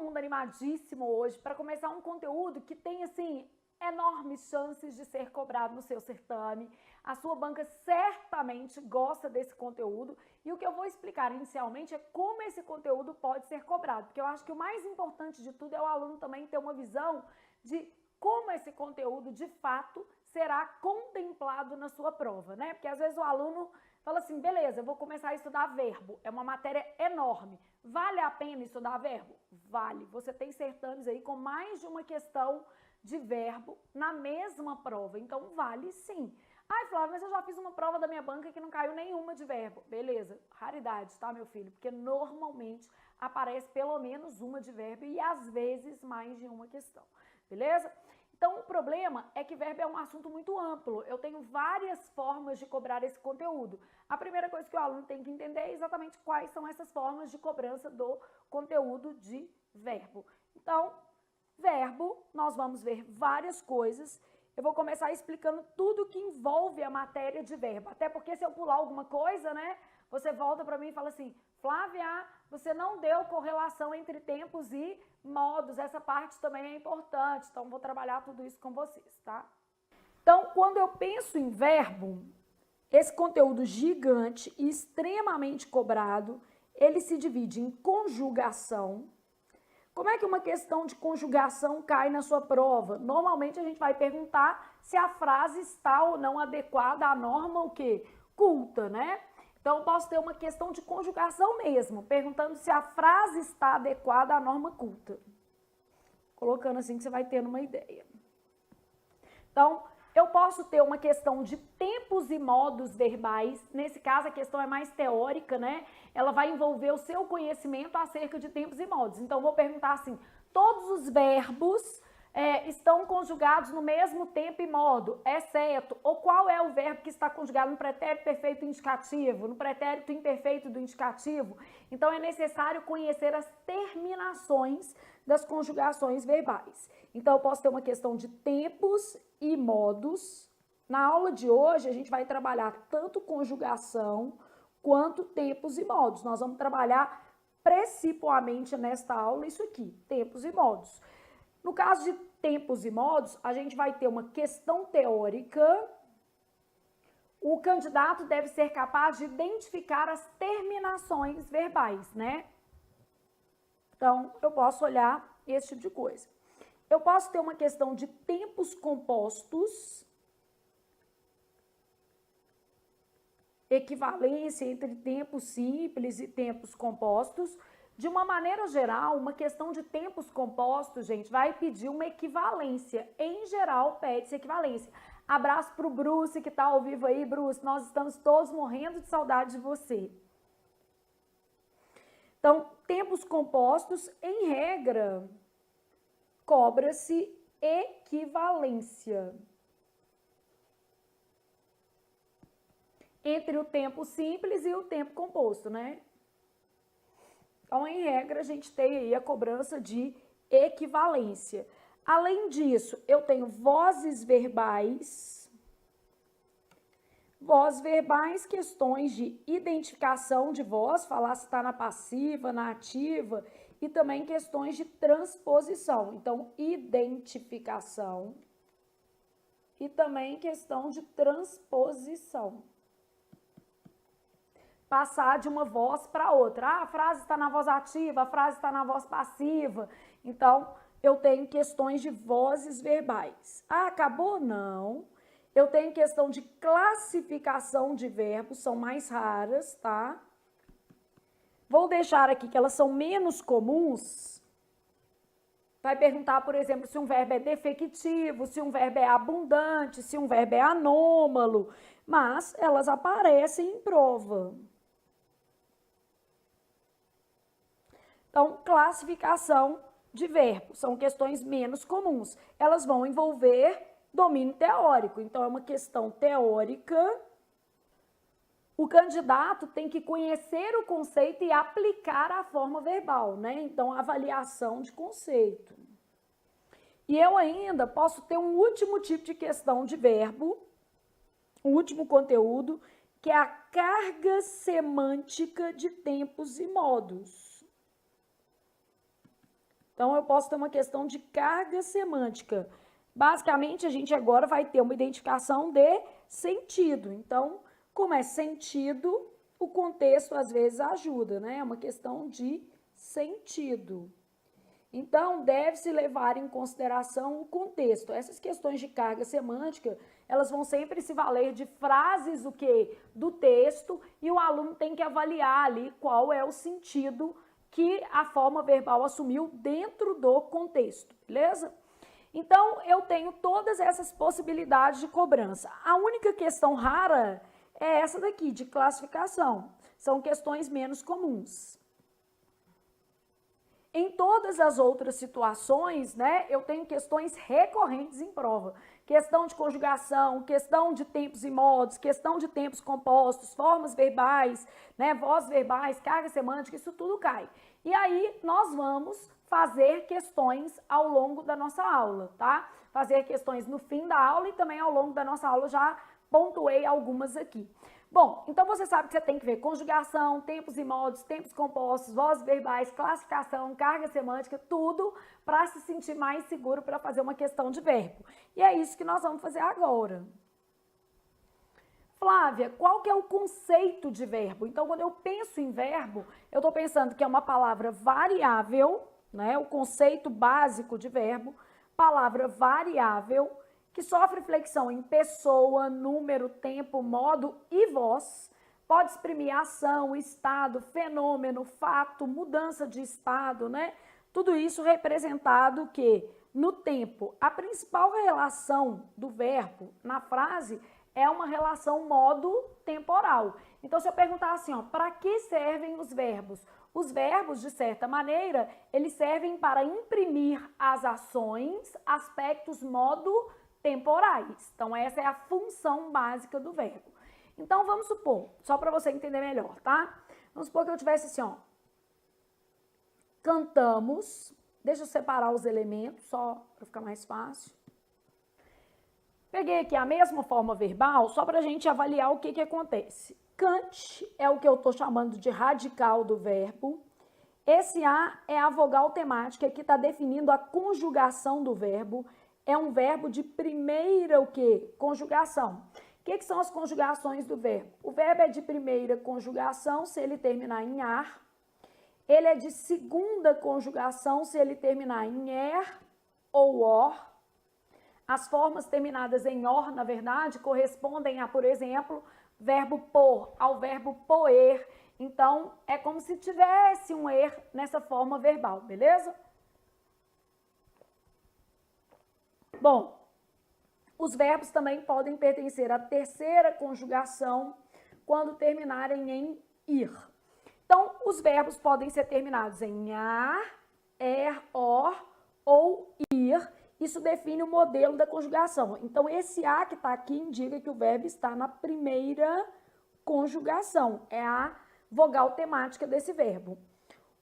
mundo animadíssimo hoje para começar um conteúdo que tem, assim, enormes chances de ser cobrado no seu certame. A sua banca certamente gosta desse conteúdo e o que eu vou explicar inicialmente é como esse conteúdo pode ser cobrado, porque eu acho que o mais importante de tudo é o aluno também ter uma visão de como esse conteúdo, de fato, será contemplado na sua prova, né? Porque às vezes o aluno fala assim, beleza, eu vou começar a estudar verbo, é uma matéria enorme. Vale a pena estudar verbo? Vale. Você tem certames aí com mais de uma questão de verbo na mesma prova, então vale sim. Ai, Flávia, mas eu já fiz uma prova da minha banca que não caiu nenhuma de verbo. Beleza, raridade, tá, meu filho? Porque normalmente aparece pelo menos uma de verbo e às vezes mais de uma questão, beleza? Então, o problema é que verbo é um assunto muito amplo. Eu tenho várias formas de cobrar esse conteúdo. A primeira coisa que o aluno tem que entender é exatamente quais são essas formas de cobrança do conteúdo de verbo. Então, verbo, nós vamos ver várias coisas. Eu vou começar explicando tudo que envolve a matéria de verbo. Até porque se eu pular alguma coisa, né, você volta para mim e fala assim, Flávia, você não deu correlação entre tempos e modos, essa parte também é importante, então vou trabalhar tudo isso com vocês, tá? Então, quando eu penso em verbo, esse conteúdo gigante e extremamente cobrado, ele se divide em conjugação. Como é que uma questão de conjugação cai na sua prova? Normalmente a gente vai perguntar se a frase está ou não adequada à norma o quê? Culta, né? Então, eu posso ter uma questão de conjugação mesmo, perguntando se a frase está adequada à norma culta. Colocando assim que você vai tendo uma ideia. Então, eu posso ter uma questão de tempos e modos verbais. Nesse caso, a questão é mais teórica, né? Ela vai envolver o seu conhecimento acerca de tempos e modos. Então, eu vou perguntar assim, todos os verbos estão conjugados no mesmo tempo e modo, exceto, ou qual é o verbo que está conjugado no pretérito perfeito indicativo, no pretérito imperfeito do indicativo. Então, é necessário conhecer as terminações das conjugações verbais. Então, eu posso ter uma questão de tempos e modos. Na aula de hoje, a gente vai trabalhar tanto conjugação quanto tempos e modos. Nós vamos trabalhar principalmente nesta aula isso aqui, tempos e modos. No caso de tempos e modos, a gente vai ter uma questão teórica. O candidato deve ser capaz de identificar as terminações verbais, né? Então, eu posso olhar esse tipo de coisa. Eu posso ter uma questão de tempos compostos, equivalência entre tempos simples e tempos compostos. De uma maneira geral, uma questão de tempos compostos, gente, vai pedir uma equivalência. Em geral, pede-se equivalência. Abraço para o Bruce, que está ao vivo aí. Bruce, nós estamos todos morrendo de saudade de você. Então, tempos compostos, em regra, cobra-se equivalência entre o tempo simples e o tempo composto, né? Então, em regra, a gente tem aí a cobrança de equivalência. Além disso, eu tenho vozes verbais. Vozes verbais, questões de identificação de voz, falar se está na passiva, na ativa, e também questões de transposição. Então, identificação e também questão de transposição. Passar de uma voz para outra. Ah, a frase está na voz ativa, a frase está na voz passiva. Então, eu tenho questões de vozes verbais. Ah, acabou? Não. Eu tenho questão de classificação de verbos, são mais raras, tá? Vou deixar aqui que elas são menos comuns. Vai perguntar, por exemplo, se um verbo é defectivo, se um verbo é abundante, se um verbo é anômalo. Mas elas aparecem em prova. Então, classificação de verbos, são questões menos comuns. Elas vão envolver domínio teórico, então é uma questão teórica. O candidato tem que conhecer o conceito e aplicar a forma verbal, né? Então, avaliação de conceito. E eu ainda posso ter um último tipo de questão de verbo, um último conteúdo, que é a carga semântica de tempos e modos. Então, eu posso ter uma questão de carga semântica. Basicamente, a gente agora vai ter uma identificação de sentido. Então, como é sentido, o contexto às vezes ajuda, né? É uma questão de sentido. Então, deve-se levar em consideração o contexto. Essas questões de carga semântica, elas vão sempre se valer de frases do texto, e o aluno tem que avaliar ali qual é o sentido que a forma verbal assumiu dentro do contexto, beleza? Então, eu tenho todas essas possibilidades de cobrança. A única questão rara é essa daqui, de classificação. São questões menos comuns. Em todas as outras situações, né, eu tenho questões recorrentes em prova. Questão de conjugação, questão de tempos e modos, questão de tempos compostos, formas verbais, né, vozes verbais, carga semântica, isso tudo cai. E aí, nós vamos fazer questões ao longo da nossa aula, tá? Fazer questões no fim da aula e também ao longo da nossa aula, já pontuei algumas aqui. Bom, então você sabe que você tem que ver conjugação, tempos e modos, tempos compostos, vozes verbais, classificação, carga semântica, tudo para se sentir mais seguro para fazer uma questão de verbo. E é isso que nós vamos fazer agora. Flávia, qual que é o conceito de verbo? Então, quando eu penso em verbo, eu estou pensando que é uma palavra variável, né? O conceito básico de verbo, palavra variável, que sofre flexão em pessoa, número, tempo, modo e voz, pode exprimir ação, estado, fenômeno, fato, mudança de estado, né? Tudo isso representado que no tempo, a principal relação do verbo na frase é uma relação modo-temporal. Então, se eu perguntar assim, ó, para que servem os verbos? Os verbos, de certa maneira, eles servem para imprimir às ações aspectos modo-temporais. Então, essa é a função básica do verbo. Então, vamos supor, só para você entender melhor, tá? Vamos supor que eu tivesse assim, ó, cantamos, deixa eu separar os elementos, só para ficar mais fácil. Peguei aqui a mesma forma verbal, só para a gente avaliar o que acontece. Cante é o que eu estou chamando de radical do verbo. Esse A é a vogal temática que está definindo a conjugação do verbo. É um verbo de primeira o quê? Conjugação. O que são as conjugações do verbo? O verbo é de primeira conjugação se ele terminar em ar. Ele é de segunda conjugação se ele terminar em er ou or. As formas terminadas em or, na verdade, correspondem a, por exemplo, verbo pôr ao verbo poer. Então, é como se tivesse um er nessa forma verbal, beleza? Bom, os verbos também podem pertencer à terceira conjugação quando terminarem em ir. Então, os verbos podem ser terminados em ar, er, or ou ir. Isso define o modelo da conjugação. Então, esse A que está aqui indica que o verbo está na primeira conjugação. É a vogal temática desse verbo.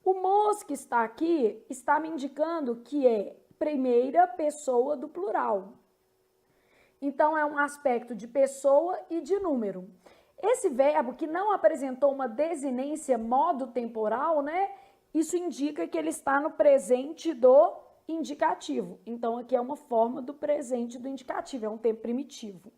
O mos que está aqui está me indicando que é primeira pessoa do plural. Então, é um aspecto de pessoa e de número. Esse verbo que não apresentou uma desinência modo temporal, né? Isso indica que ele está no presente do indicativo. Então, aqui é uma forma do presente do indicativo, é um tempo primitivo.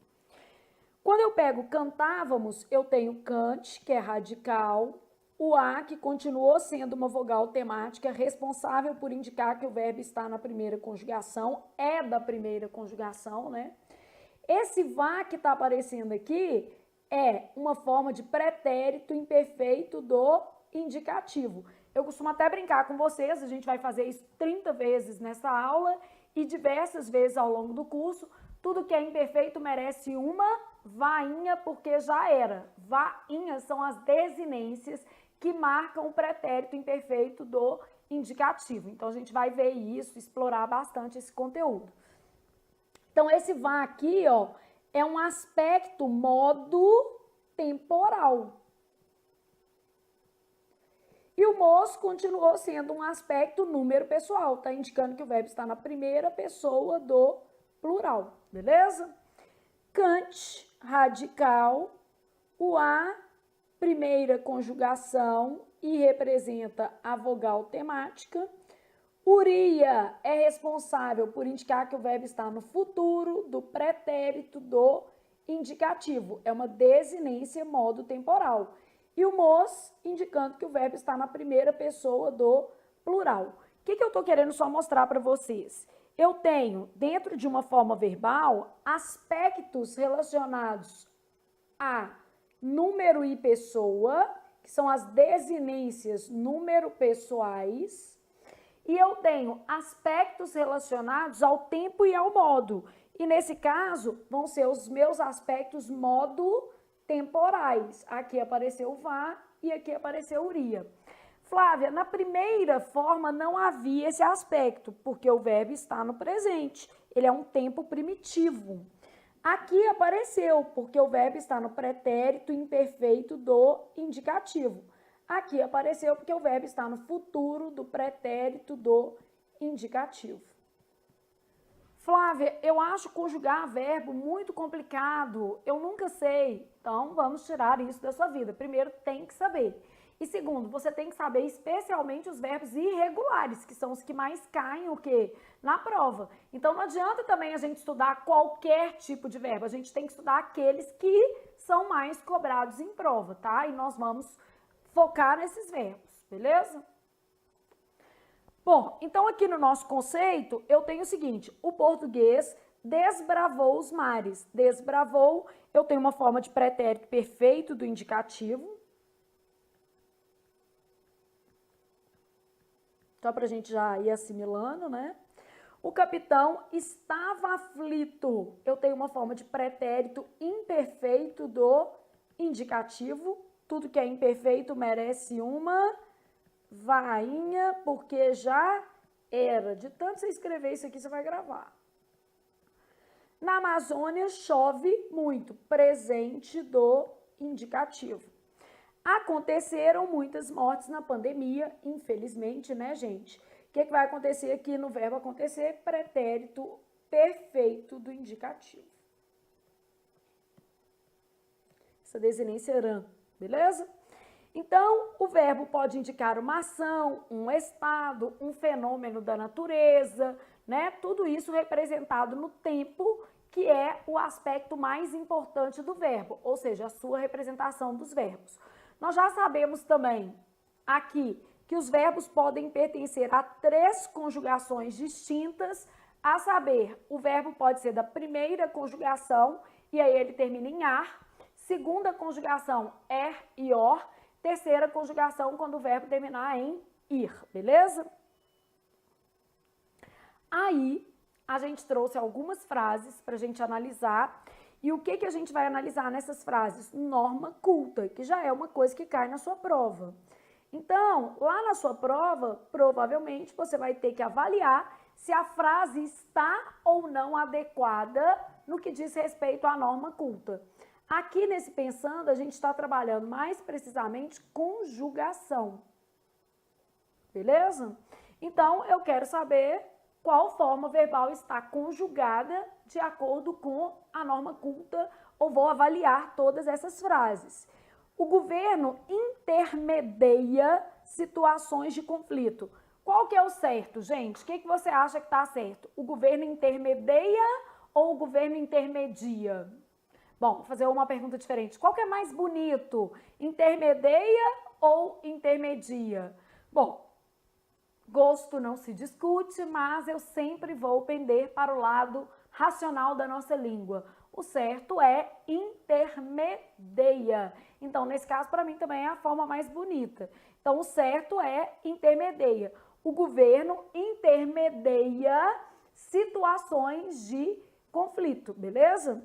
Quando eu pego cantávamos, eu tenho cante, que é radical, o A, que continuou sendo uma vogal temática, responsável por indicar que o verbo está na primeira conjugação, é da primeira conjugação, né? Esse vá que está aparecendo aqui é uma forma de pretérito imperfeito do indicativo. Eu costumo até brincar com vocês, a gente vai fazer isso 30 vezes nessa aula e diversas vezes ao longo do curso. Tudo que é imperfeito merece uma vainha, porque já era. Vainhas são as desinências que marcam o pretérito imperfeito do indicativo. Então, a gente vai ver isso, explorar bastante esse conteúdo. Então, esse vá aqui, ó, é um aspecto modo temporal. E o mos continuou sendo um aspecto número pessoal, tá indicando que o verbo está na primeira pessoa do plural, beleza? Cante, radical, o A, primeira conjugação e representa a vogal temática. Uria é responsável por indicar que o verbo está no futuro do pretérito do indicativo. É uma desinência modo temporal. E o mos indicando que o verbo está na primeira pessoa do plural. O que eu estou querendo só mostrar para vocês? Eu tenho, dentro de uma forma verbal, aspectos relacionados a número e pessoa, que são as desinências número pessoais, e eu tenho aspectos relacionados ao tempo e ao modo. E nesse caso, vão ser os meus aspectos modo temporais. Aqui apareceu vá e aqui apareceu uria. Flávia, na primeira forma não havia esse aspecto, porque o verbo está no presente. Ele é um tempo primitivo. Aqui apareceu, porque o verbo está no pretérito imperfeito do indicativo. Aqui apareceu porque o verbo está no futuro do pretérito do indicativo. Flávia, eu acho conjugar verbo muito complicado. Eu nunca sei. Então, vamos tirar isso da sua vida. Primeiro, tem que saber. E segundo, você tem que saber especialmente os verbos irregulares, que são os que mais caem o quê? Na prova. Então não adianta também a gente estudar qualquer tipo de verbo, a gente tem que estudar aqueles que são mais cobrados em prova, tá? E nós vamos focar nesses verbos, beleza? Bom, então aqui no nosso conceito eu tenho o seguinte, o português desbravou os mares. Desbravou, eu tenho uma forma de pretérito perfeito do indicativo, só para a gente já ir assimilando, né? O capitão estava aflito. Eu tenho uma forma de pretérito imperfeito do indicativo. Tudo que é imperfeito merece uma vainha, porque já era. De tanto você escrever isso aqui, você vai gravar. Na Amazônia chove muito. Presente do indicativo. Aconteceram muitas mortes na pandemia, infelizmente, né, gente? O que vai acontecer aqui no verbo acontecer? Pretérito perfeito do indicativo. Essa desinência rã, beleza? Então, o verbo pode indicar uma ação, um estado, um fenômeno da natureza, né? Tudo isso representado no tempo, que é o aspecto mais importante do verbo, ou seja, a sua representação dos verbos. Nós já sabemos também aqui que os verbos podem pertencer a 3 conjugações distintas, a saber, o verbo pode ser da primeira conjugação, e aí ele termina em ar, segunda conjugação, er e or, terceira conjugação, quando o verbo terminar em ir, beleza? Aí, a gente trouxe algumas frases para a gente analisar. E o que a gente vai analisar nessas frases? Norma culta, que já é uma coisa que cai na sua prova. Então, lá na sua prova, provavelmente você vai ter que avaliar se a frase está ou não adequada no que diz respeito à norma culta. Aqui nesse Pensando, a gente está trabalhando mais precisamente conjugação. Beleza? Então, eu quero saber qual forma verbal está conjugada de acordo com a norma culta, ou vou avaliar todas essas frases. O governo intermedia situações de conflito. Qual que é o certo, gente? O que você acha que está certo? O governo intermedia ou o governo intermedia? Bom, vou fazer uma pergunta diferente. Qual que é mais bonito? Intermedia ou intermedia? Bom, gosto não se discute, mas eu sempre vou pender para o lado racional da nossa língua. O certo é intermedia. Então, nesse caso, para mim também é a forma mais bonita. Então, o certo é intermedia. O governo intermedia situações de conflito, beleza?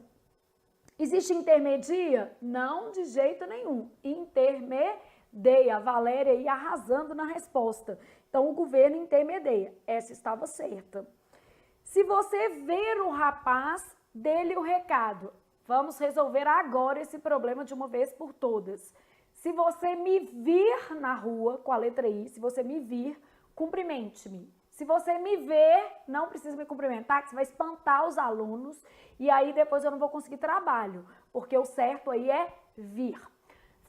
Existe intermedia? Não, de jeito nenhum. Intermedia. A Valéria aí arrasando na resposta. Então, o governo intermedia. Essa estava certa. Se você ver o rapaz, dê-lhe o recado. Vamos resolver agora esse problema de uma vez por todas. Se você me vir na rua, com a letra I, se você me vir, cumprimente-me. Se você me ver, não precisa me cumprimentar, que você vai espantar os alunos e aí depois eu não vou conseguir trabalho, porque o certo aí é vir.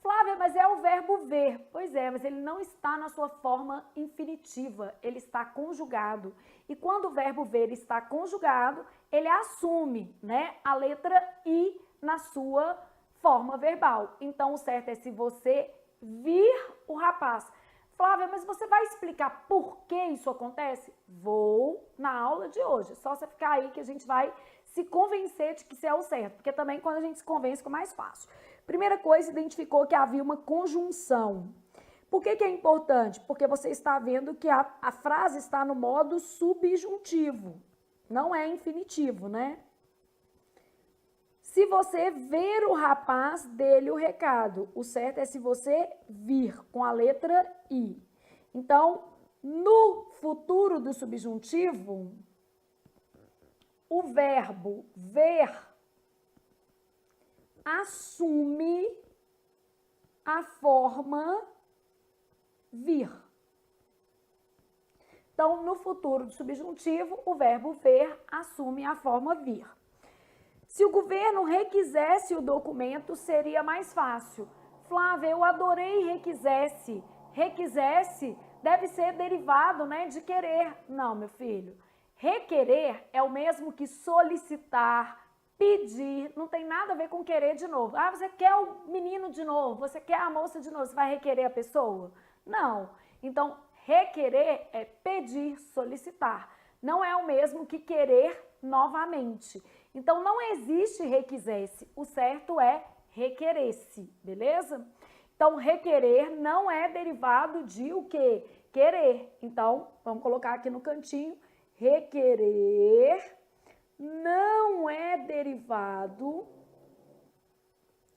Flávia, mas é o verbo ver. Pois é, mas ele não está na sua forma infinitiva, ele está conjugado. E quando o verbo ver está conjugado, ele assume, né, a letra I na sua forma verbal. Então, o certo é se você vir o rapaz. Flávia, mas você vai explicar por que isso acontece? Vou na aula de hoje. Só você ficar aí que a gente vai se convencer de que isso é o certo. Porque também quando a gente se convence fica mais fácil. Primeira coisa, identificou que havia uma conjunção. Por que é importante? Porque você está vendo que a frase está no modo subjuntivo. Não é infinitivo, né? Se você ver o rapaz, dê-lhe o recado. O certo é se você vir, com a letra I. Então, no futuro do subjuntivo, o verbo ver assume a forma vir. Então, no futuro do subjuntivo, o verbo ver assume a forma vir. Se o governo requisesse o documento, seria mais fácil. Flávia, eu adorei requisesse. Requisesse deve ser derivado, né, de querer. Não, meu filho. Requerer é o mesmo que solicitar, pedir. Não tem nada a ver com querer de novo. Ah, você quer o menino de novo, você quer a moça de novo, você vai requerer a pessoa? Não. Então, requerer é pedir, solicitar. Não é o mesmo que querer novamente. Então, não existe requisesse. O certo é requeresse, beleza? Então, requerer não é derivado de o quê? Querer. Então, vamos colocar aqui no cantinho. Requerer não é derivado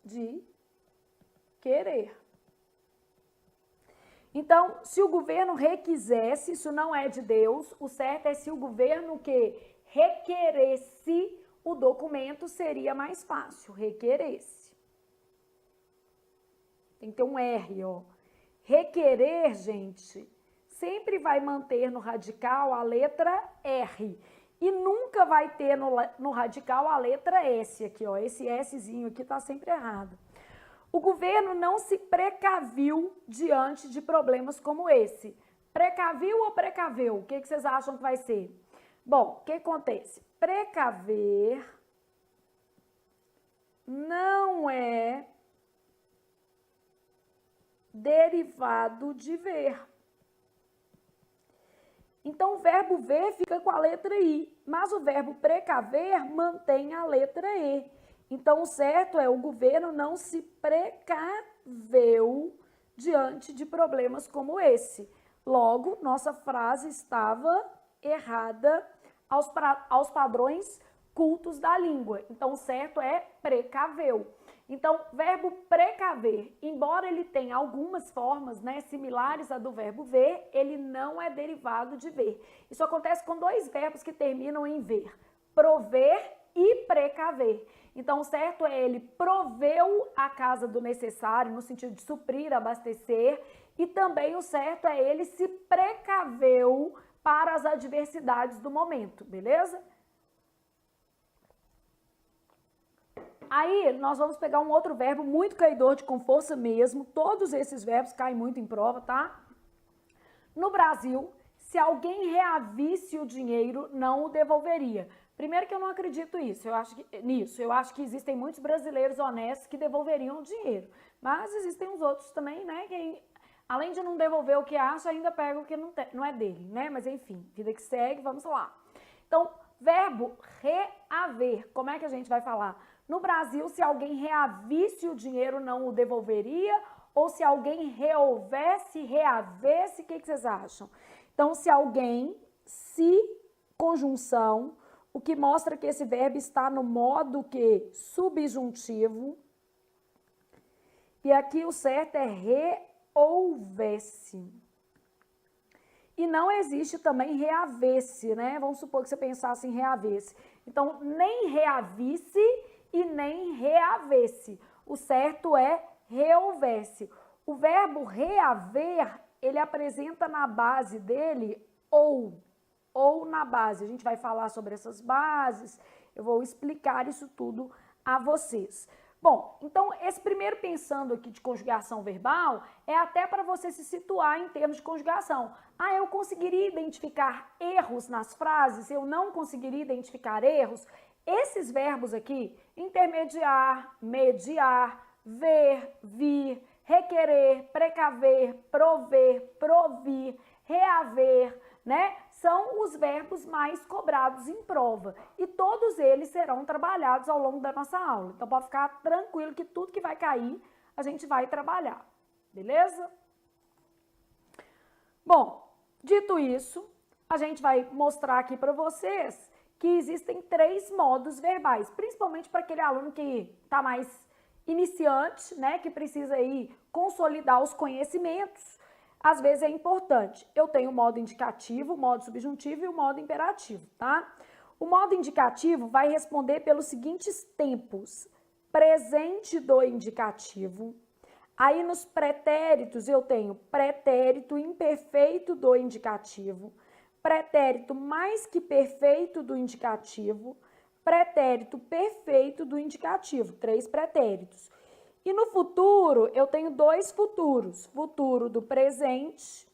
de querer. Então, se o governo requisesse, isso não é de Deus, o certo é se o governo que requeresse o documento, seria mais fácil, requeresse. Tem que ter um R, ó. Requerer, gente, sempre vai manter no radical a letra R. E nunca vai ter no radical a letra S aqui, ó. Esse Szinho aqui tá sempre errado. O governo não se precaviu diante de problemas como esse. Precaviu ou precaveu? O que vocês acham que vai ser? Bom, o que acontece? Precaver não é derivado de ver. Então, o verbo ver fica com a letra I, mas o verbo precaver mantém a letra E. Então, o certo é o governo não se precaveu diante de problemas como esse. Logo, nossa frase estava errada aos padrões cultos da língua. Então, o certo é precaveu. Então, verbo precaver, embora ele tenha algumas formas, né, similares à do verbo ver, ele não é derivado de ver. Isso acontece com dois verbos que terminam em ver, prover e precaver. Então, o certo é ele proveu a casa do necessário, no sentido de suprir, abastecer, e também o certo é ele se precaveu para as adversidades do momento, beleza? Aí, nós vamos pegar um outro verbo muito caidor de com força mesmo. Todos esses verbos caem muito em prova, tá? No Brasil, se alguém reavisse o dinheiro, não o devolveria. Primeiro que eu não acredito nisso. Eu acho que existem muitos brasileiros honestos que devolveriam o dinheiro. Mas existem os outros também, né? Que, além de não devolver o que acha, ainda pega o que não é dele, né? Mas enfim, vida que segue, vamos lá. Então, verbo reaver. Como é que a gente vai falar? No Brasil, se alguém reavisse o dinheiro, não o devolveria? Ou se alguém reavesse, o que vocês acham? Então, se alguém, se conjunção, o que mostra que esse verbo está no modo que subjuntivo. E aqui o certo é reouvesse. E não existe também reavesse, né? Vamos supor que você pensasse em reavesse. Então, nem reavisse e nem reavesse. O certo é reouvesse. O verbo reaver, ele apresenta na base dele ou na base. A gente vai falar sobre essas bases, eu vou explicar isso tudo a vocês. Bom, então esse primeiro pensando aqui de conjugação verbal é até para você se situar em termos de conjugação. Ah, eu conseguiria identificar erros nas frases? Eu não conseguiria identificar erros? Esses verbos aqui, intermediar, mediar, ver, vir, requerer, precaver, prover, provir, reaver, né? São os verbos mais cobrados em prova e todos eles serão trabalhados ao longo da nossa aula. Então, pode ficar tranquilo que tudo que vai cair, a gente vai trabalhar, beleza? Bom, dito isso, a gente vai mostrar aqui para vocês que existem 3 modos verbais, principalmente para aquele aluno que está mais iniciante, né, que precisa aí consolidar os conhecimentos. Às vezes é importante. Eu tenho o modo indicativo, o modo subjuntivo e o modo imperativo, tá? O modo indicativo vai responder pelos seguintes tempos: presente do indicativo. Aí nos pretéritos eu tenho pretérito imperfeito do indicativo, pretérito mais que perfeito do indicativo, pretérito perfeito do indicativo, 3 pretéritos. E no futuro, eu tenho 2 futuros, futuro do presente,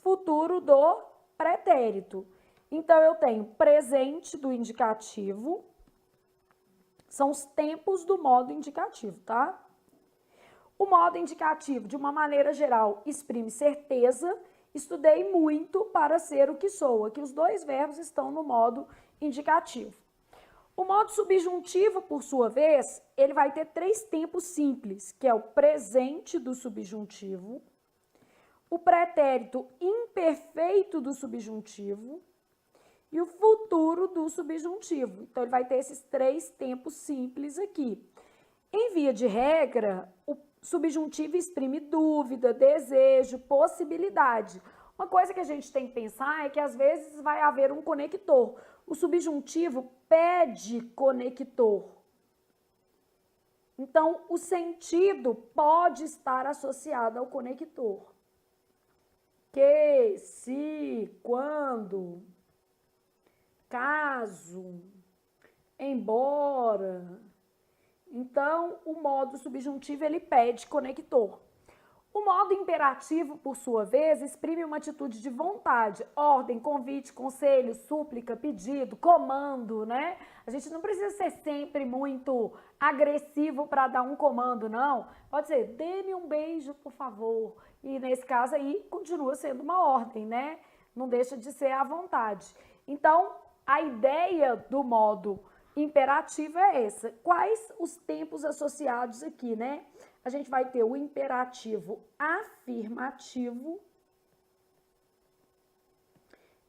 futuro do pretérito. Então, eu tenho presente do indicativo, são os tempos do modo indicativo, tá? O modo indicativo, de uma maneira geral, exprime certeza. Estudei muito para ser o que sou. Aqui os 2 verbos estão no modo indicativo. O modo subjuntivo, por sua vez, ele vai ter 3 tempos simples, que é o presente do subjuntivo, o pretérito imperfeito do subjuntivo e o futuro do subjuntivo. Então, ele vai ter esses 3 tempos simples aqui. Em via de regra, o subjuntivo exprime dúvida, desejo, possibilidade. Uma coisa que a gente tem que pensar é que às vezes vai haver um conector. O subjuntivo pede conector. Então, o sentido pode estar associado ao conector. Que, se, quando, caso, embora. Então, o modo subjuntivo, ele pede conector. O modo imperativo, por sua vez, exprime uma atitude de vontade, ordem, convite, conselho, súplica, pedido, comando, né? A gente não precisa ser sempre muito agressivo para dar um comando, não. Pode ser, dê-me um beijo, por favor. E nesse caso aí, continua sendo uma ordem, né? Não deixa de ser à vontade. Então, a ideia do modo imperativo é essa. Quais os tempos associados aqui, né? A gente vai ter o imperativo afirmativo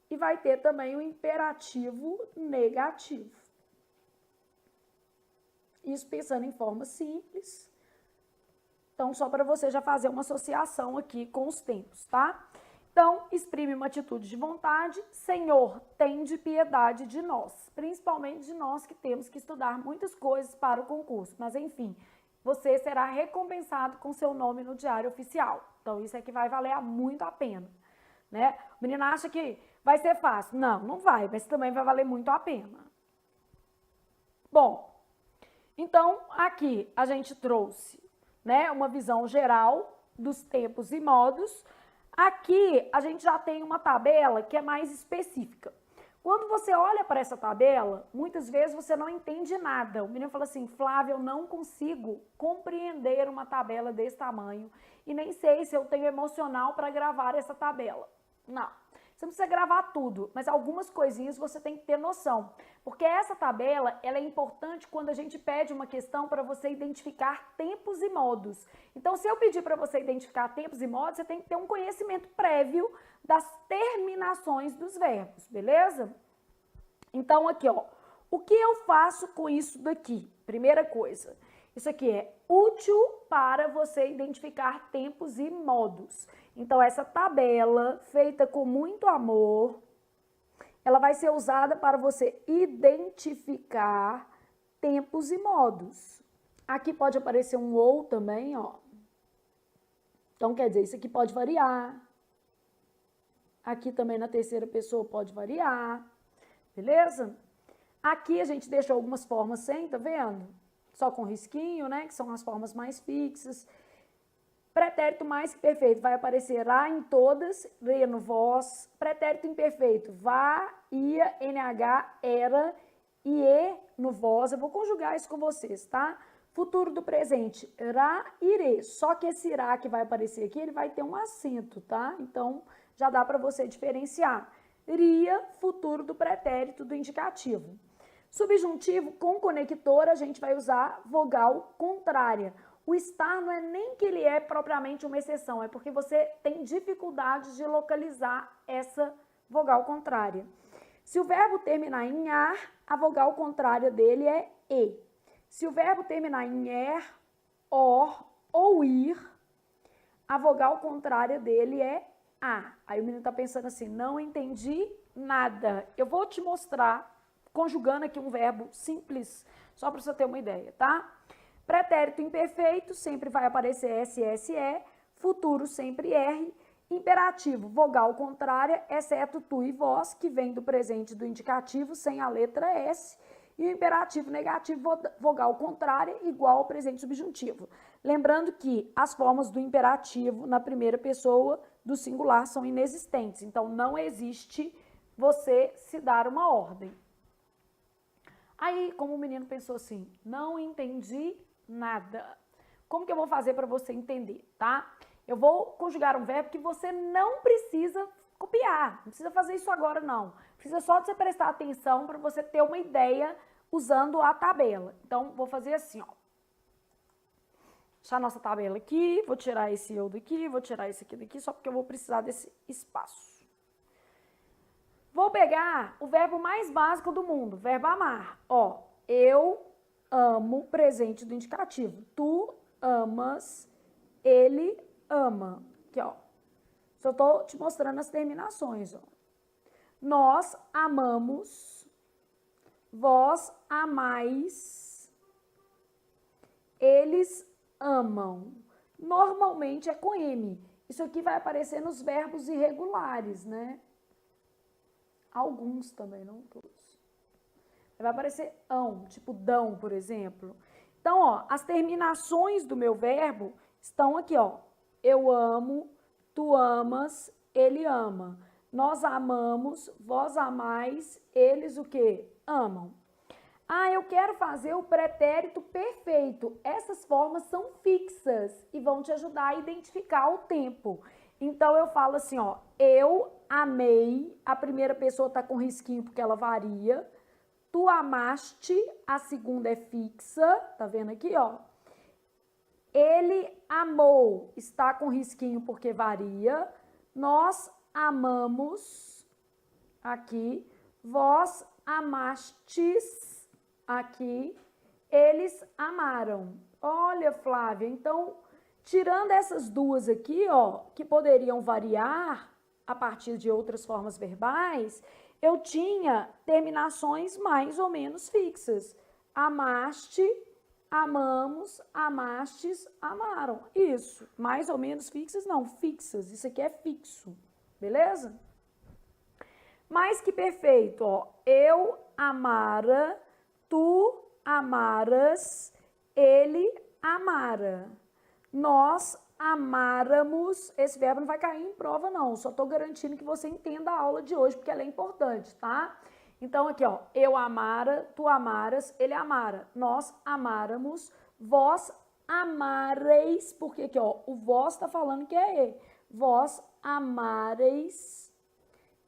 e vai ter também o imperativo negativo. Isso pensando em forma simples. Então, só para você já fazer uma associação aqui com os tempos, tá? Então, exprime uma atitude de vontade. Senhor, tende piedade de nós, principalmente de nós que temos que estudar muitas coisas para o concurso. Mas, enfim, você será recompensado com seu nome no diário oficial. Então, isso é que vai valer muito a pena, né? O menino acha que vai ser fácil. Não, não vai, mas também vai valer muito a pena. Bom, então, aqui a gente trouxe, né, uma visão geral dos tempos e modos. Aqui a gente já tem uma tabela que é mais específica. Quando você olha para essa tabela, muitas vezes você não entende nada. O menino fala assim, Flávia, eu não consigo compreender uma tabela desse tamanho e nem sei se eu tenho emocional para gravar essa tabela. Não, você não precisa gravar tudo, mas algumas coisinhas você tem que ter noção. Porque essa tabela, ela é importante quando a gente pede uma questão para você identificar tempos e modos. Então, se eu pedir para você identificar tempos e modos, você tem que ter um conhecimento prévio das terminações dos verbos, beleza? Então, aqui, ó, o que eu faço com isso daqui? Primeira coisa, isso aqui é útil para você identificar tempos e modos. Então, essa tabela, feita com muito amor, ela vai ser usada para você identificar tempos e modos. Aqui pode aparecer um ou também, ó. Então, quer dizer, isso aqui pode variar. Aqui também na terceira pessoa pode variar, beleza? Aqui a gente deixou algumas formas sem, tá vendo? só com risquinho, né? Que são as formas mais fixas. Pretérito mais que perfeito vai aparecer a em todas, re no vós. Pretérito imperfeito, vá, ia, NH, era, e no vós. Eu vou conjugar isso com vocês, tá? Futuro do presente, ra, ire. Só que esse irá que vai aparecer aqui, ele vai ter um acento, tá? Então, já dá para você diferenciar. Ria, futuro do pretérito do indicativo. Subjuntivo com conector, a gente vai usar vogal contrária. O estar não é nem que ele é propriamente uma exceção, é porque você tem dificuldade de localizar essa vogal contrária. Se o verbo terminar em ar, a vogal contrária dele é e. Se o verbo terminar em er, or ou ir, a vogal contrária dele é a. Aí o menino tá pensando assim, não entendi nada. Eu vou te mostrar, conjugando aqui um verbo simples, só para você ter uma ideia, tá? Pretérito imperfeito sempre vai aparecer SSE, futuro sempre R, imperativo, vogal contrária, exceto tu e vós, que vem do presente do indicativo sem a letra S, e o imperativo negativo, vogal contrária, igual ao presente subjuntivo. Lembrando que as formas do imperativo na primeira pessoa do singular são inexistentes, então não existe você se dar uma ordem. Aí, como o menino pensou assim, não entendi nada. Como que eu vou fazer para você entender, tá? Eu vou conjugar um verbo que você não precisa copiar, não precisa fazer isso agora não. Precisa só de você prestar atenção para você ter uma ideia usando a tabela. Então, vou fazer assim, ó. Deixar a nossa tabela aqui, vou tirar esse eu daqui, vou tirar esse aqui daqui, só porque eu vou precisar desse espaço. Vou pegar o verbo mais básico do mundo, verbo amar. Ó, eu amo, presente do indicativo. Tu amas, ele ama. Aqui, ó. Só tô te mostrando as terminações, ó. Nós amamos, vós amais, eles amam. Normalmente é com M. Isso aqui vai aparecer nos verbos irregulares, né? Alguns também, não todos. Vai aparecer ão, tipo dão, por exemplo. Então, ó, as terminações do meu verbo estão aqui, ó. Eu amo, tu amas, ele ama. Nós amamos, vós amais, eles o quê? Amam. Ah, eu quero fazer o pretérito perfeito. Essas formas são fixas e vão te ajudar a identificar o tempo. Então, eu falo assim, ó, eu amei, a primeira pessoa tá com risquinho porque ela varia. Tu amaste, a segunda é fixa, tá vendo aqui, ó? Ele amou, está com risquinho porque varia. Nós amamos, aqui. Vós amastes, aqui. Eles amaram. Olha, Flávia, então, tirando essas duas aqui, ó, que poderiam variar a partir de outras formas verbais, eu tinha terminações mais ou menos fixas. Amaste, amamos, amastes, amaram. Isso, mais ou menos fixas, não, fixas. Isso aqui é fixo, beleza? Mais que perfeito, ó. Eu amara, tu amaras, ele amara. Nós amáramos, esse verbo não vai cair em prova não, só tô garantindo que você entenda a aula de hoje, porque ela é importante, tá? Então aqui, ó, eu amara, tu amaras, ele amara, nós amáramos, vós amareis, porque aqui, ó, o vós tá falando que é e, vós amareis,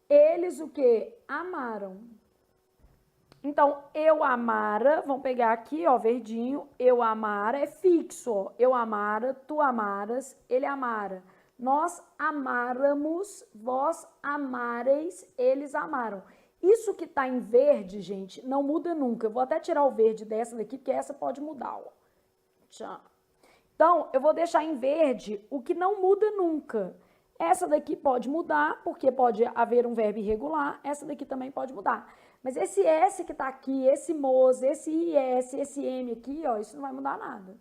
eles o que? Amaram. Então, eu amara, vamos pegar aqui, ó, verdinho, eu amara é fixo, ó, eu amara, tu amaras, ele amara. Nós amáramos, vós amareis, eles amaram. Isso que tá em verde, gente, não muda nunca. Eu vou até tirar o verde dessa daqui, porque essa pode mudar, ó. Tchau. Então, eu vou deixar em verde o que não muda nunca. Essa daqui pode mudar, porque pode haver um verbo irregular, essa daqui também pode mudar. Mas esse S que tá aqui, esse MOS, esse IS, esse M aqui, ó, isso não vai mudar nada.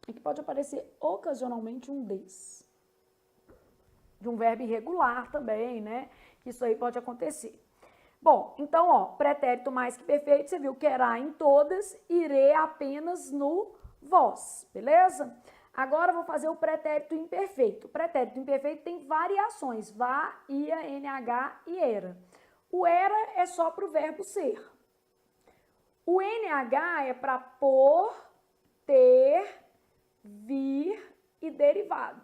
Aqui pode aparecer ocasionalmente um des. De um verbo irregular também, né? Isso aí pode acontecer. Bom, então, ó, pretérito mais que perfeito, você viu que era em todas, irei apenas no vós, beleza? Agora eu vou fazer o pretérito imperfeito. O pretérito imperfeito tem variações, vá, ia, NH e era. O era é só para o verbo ser. O NH é para por, ter, vir e derivados.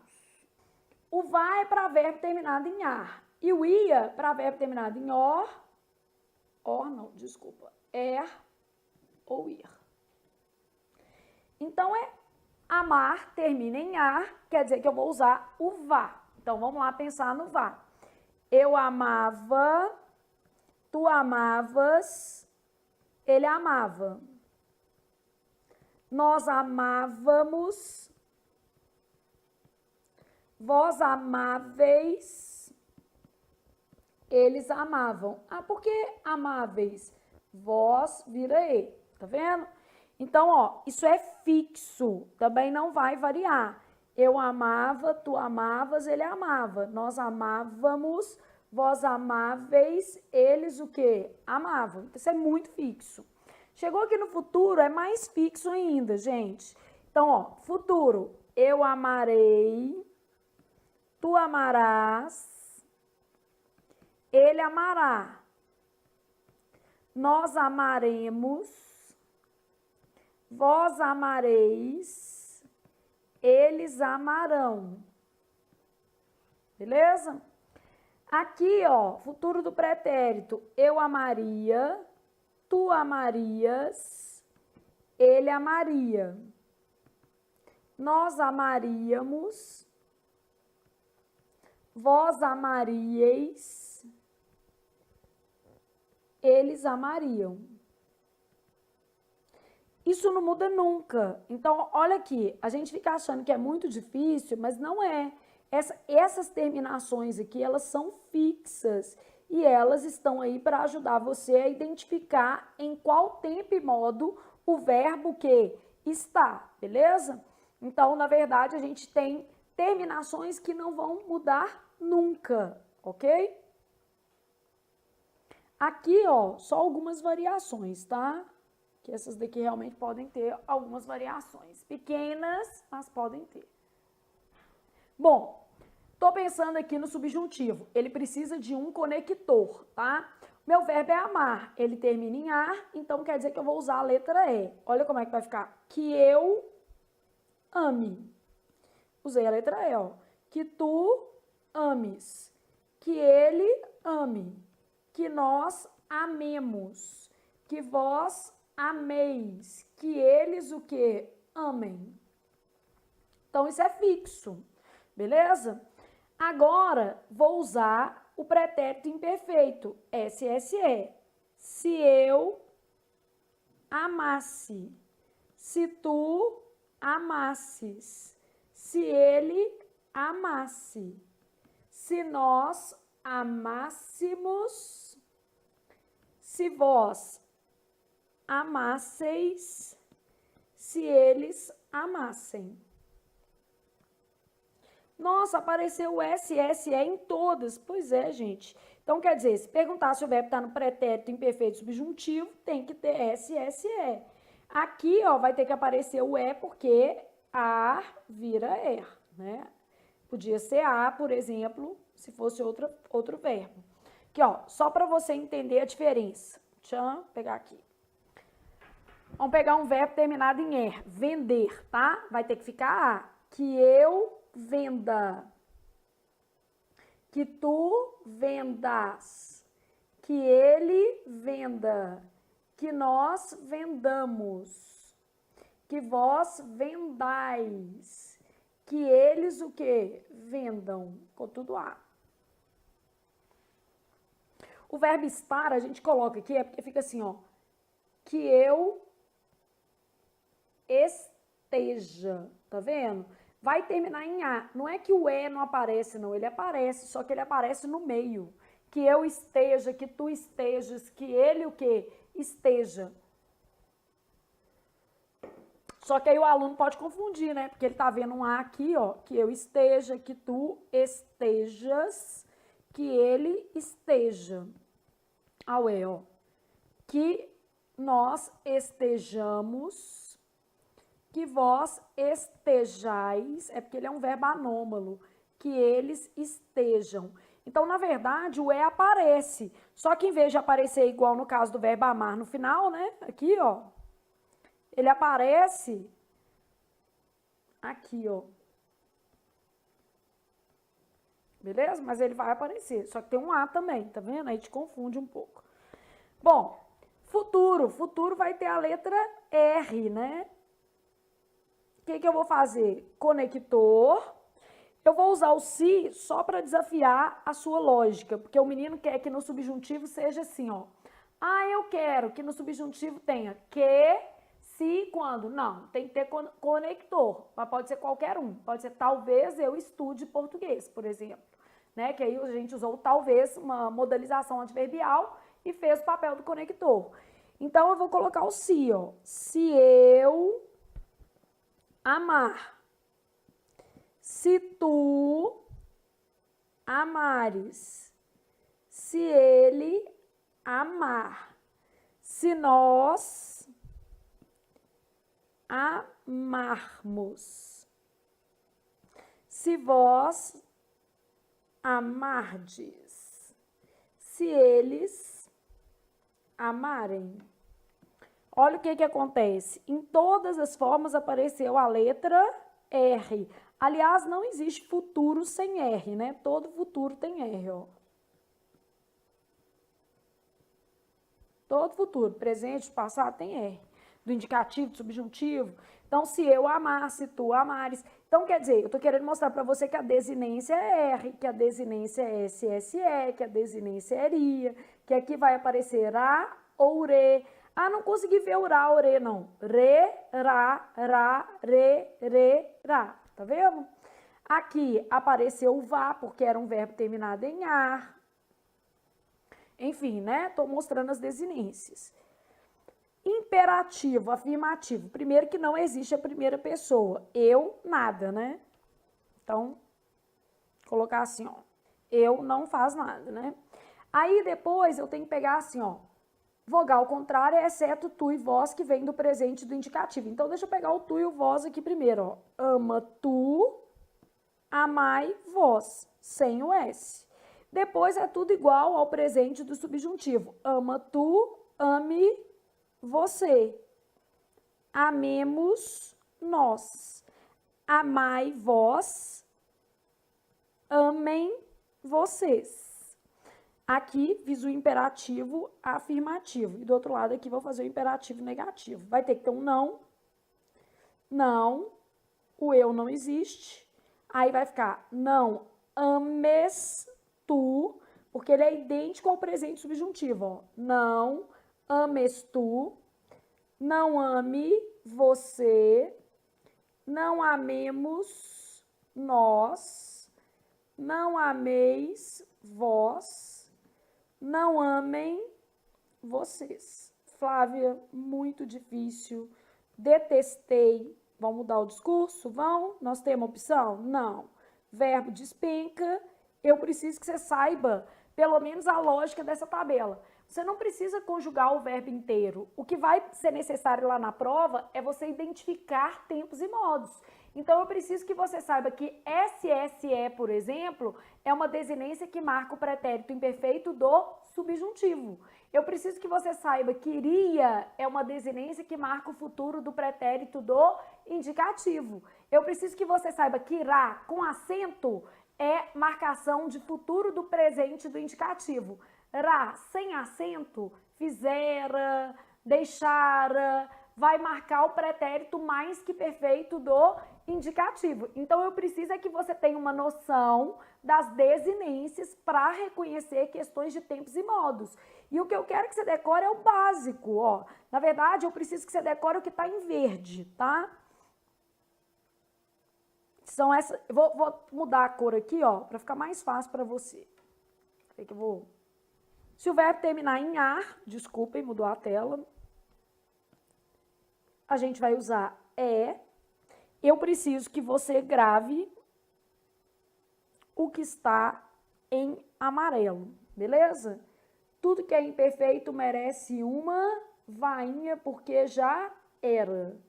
O vá é para verbo terminado em ar. E o ia para verbo terminado em ou ir. Então, amar termina em ar, quer dizer que eu vou usar o vá. Então, vamos lá pensar no vá. Eu amava, tu amavas, ele amava. Nós amávamos, vós amáveis, eles amavam. Ah, por que amáveis? Vós vira e, tá vendo? Então, ó, isso é fixo, também não vai variar. Eu amava, tu amavas, ele amava. Nós amávamos, vós amáveis, eles o quê? Amavam. Então, isso é muito fixo. Chegou aqui no futuro, é mais fixo ainda, gente. Então, ó, futuro. Eu amarei, tu amarás, ele amará. Nós amaremos, vós amareis, eles amarão. Beleza? Aqui, ó, futuro do pretérito. Eu amaria, tu amarias, ele amaria. Nós amaríamos, vós amaríeis, eles amariam. Isso não muda nunca. Então, olha aqui, a gente fica achando que é muito difícil, mas não é. Essas terminações aqui, elas são fixas e elas estão aí para ajudar você a identificar em qual tempo e modo o verbo que está, beleza? Então, na verdade, a gente tem terminações que não vão mudar nunca, ok? Aqui, ó, só algumas variações, tá? Que essas daqui realmente podem ter algumas variações. Pequenas, mas podem ter. Bom, tô pensando aqui no subjuntivo. Ele precisa de um conector, tá? Meu verbo é amar. Ele termina em ar, então quer dizer que eu vou usar a letra E. Olha como é que vai ficar. Que eu ame. Usei a letra E, ó. Que tu ames. Que ele ame. Que nós amemos. Que vós ameis. Que eles o quê? Amem. Então, isso é fixo. Beleza? Agora, vou usar o pretérito imperfeito, SSE. Se eu amasse. Se tu amasses. Se ele amasse. Se nós amássemos. Se vós amasseis. Se eles amassem. Nossa, apareceu o SSE em todas. Pois é, gente. Então, quer dizer, se perguntar se o verbo está no pretérito imperfeito subjuntivo, tem que ter SSE. Aqui, ó, vai ter que aparecer o E porque a vira er, né? Podia ser a, por exemplo, se fosse outro verbo. Aqui, ó, só para você entender a diferença. Deixa eu pegar aqui. Vamos pegar um verbo terminado em er, vender, tá? Vai ter que ficar a. Que eu venda, que tu vendas, que ele venda, que nós vendamos, que vós vendais, que eles o quê? Vendam, com tudo A. O verbo estar a gente coloca aqui, é porque fica assim, ó, que eu esteja, tá vendo? Vai terminar em A. Não é que o E não aparece, não. Ele aparece, só que ele aparece no meio. Que eu esteja, que tu estejas, que ele o quê? Esteja. Só que aí o aluno pode confundir, né? Porque ele tá vendo um A aqui, ó. Que eu esteja, que tu estejas, que ele esteja. ao E, ó. Que nós estejamos, que vós estejais, é porque ele é um verbo anômalo, que eles estejam. Então, na verdade, o E aparece, só que em vez de aparecer igual no caso do verbo amar no final, né, aqui, ó, ele aparece aqui, ó. Beleza? Mas ele vai aparecer, só que tem um A também, tá vendo? Aí te confunde um pouco. Bom, futuro vai ter a letra R, né? O que eu vou fazer? Conector. Eu vou usar o se só para desafiar a sua lógica, porque o menino quer que no subjuntivo seja assim, ó. Ah, eu quero que no subjuntivo tenha que, se, quando. Não, tem que ter conector, mas pode ser qualquer um. Pode ser talvez eu estude português, por exemplo. Né? Que aí a gente usou talvez uma modalização adverbial e fez o papel do conector. Então, eu vou colocar o se, ó. Se eu amar. Se tu amares, se ele amar, se nós amarmos, se vós amardes, se eles amarem. Olha o que acontece. Em todas as formas apareceu a letra R. Aliás, não existe futuro sem R, né? Todo futuro tem R, ó. Todo futuro, presente, passado, tem R. Do indicativo, do subjuntivo. Então, se eu amar, se tu amares. Então, quer dizer, eu tô querendo mostrar para você que a desinência é R, que a desinência é SSE, que a desinência é ria, que aqui vai aparecer a ou re. Ah, não consegui ver o ra, o re, não. Re, ra, re, ra. Tá vendo? Aqui apareceu o vá, porque era um verbo terminado em ar. Enfim, né? Tô mostrando as desinências. Imperativo, afirmativo. Primeiro que não existe a primeira pessoa. Eu, nada, né? Então, colocar assim, ó. Eu não faz nada, né? Aí depois eu tenho que pegar assim, ó. Vogal contrária, exceto tu e vós, que vem do presente do indicativo. Então, deixa eu pegar o tu e o vós aqui primeiro, ó. Ama tu, amai vós, sem o S. Depois é tudo igual ao presente do subjuntivo. Ama tu, ame você. Amemos nós. Amai vós, amem vocês. Aqui fiz o imperativo afirmativo. E do outro lado aqui vou fazer o imperativo negativo. Vai ter que ter um não. Não. O eu não existe. Aí vai ficar não ames tu, porque ele é idêntico ao presente subjuntivo. Ó. Não ames tu. Não ame você. Não amemos nós. Não ameis vós. Não amem vocês. Flávia, muito difícil. Detestei. Vão mudar o discurso? Vão? Nós temos opção? Não. Verbo despenca. Eu preciso que você saiba, pelo menos, a lógica dessa tabela. Você não precisa conjugar o verbo inteiro. O que vai ser necessário lá na prova é você identificar tempos e modos. Então, eu preciso que você saiba que SSE, por exemplo, é uma desinência que marca o pretérito imperfeito do subjuntivo. Eu preciso que você saiba que iria é uma desinência que marca o futuro do pretérito do indicativo. Eu preciso que você saiba que irá, com acento, é marcação de futuro do presente do indicativo. Ra, sem acento, fizera, deixara, vai marcar o pretérito mais que perfeito do indicativo. Então, eu preciso é que você tenha uma noção das desinências para reconhecer questões de tempos e modos. E o que eu quero que você decore é o básico, ó. Na verdade, eu preciso que você decore o que está em verde, tá? São essas... Vou mudar a cor aqui, ó, para ficar mais fácil para você. Peraí que eu vou... Se o verbo terminar em ar, desculpem, mudou a tela. A gente vai usar é. Eu preciso que você grave o que está em amarelo, beleza? tudo que é imperfeito merece uma vainha, porque já era.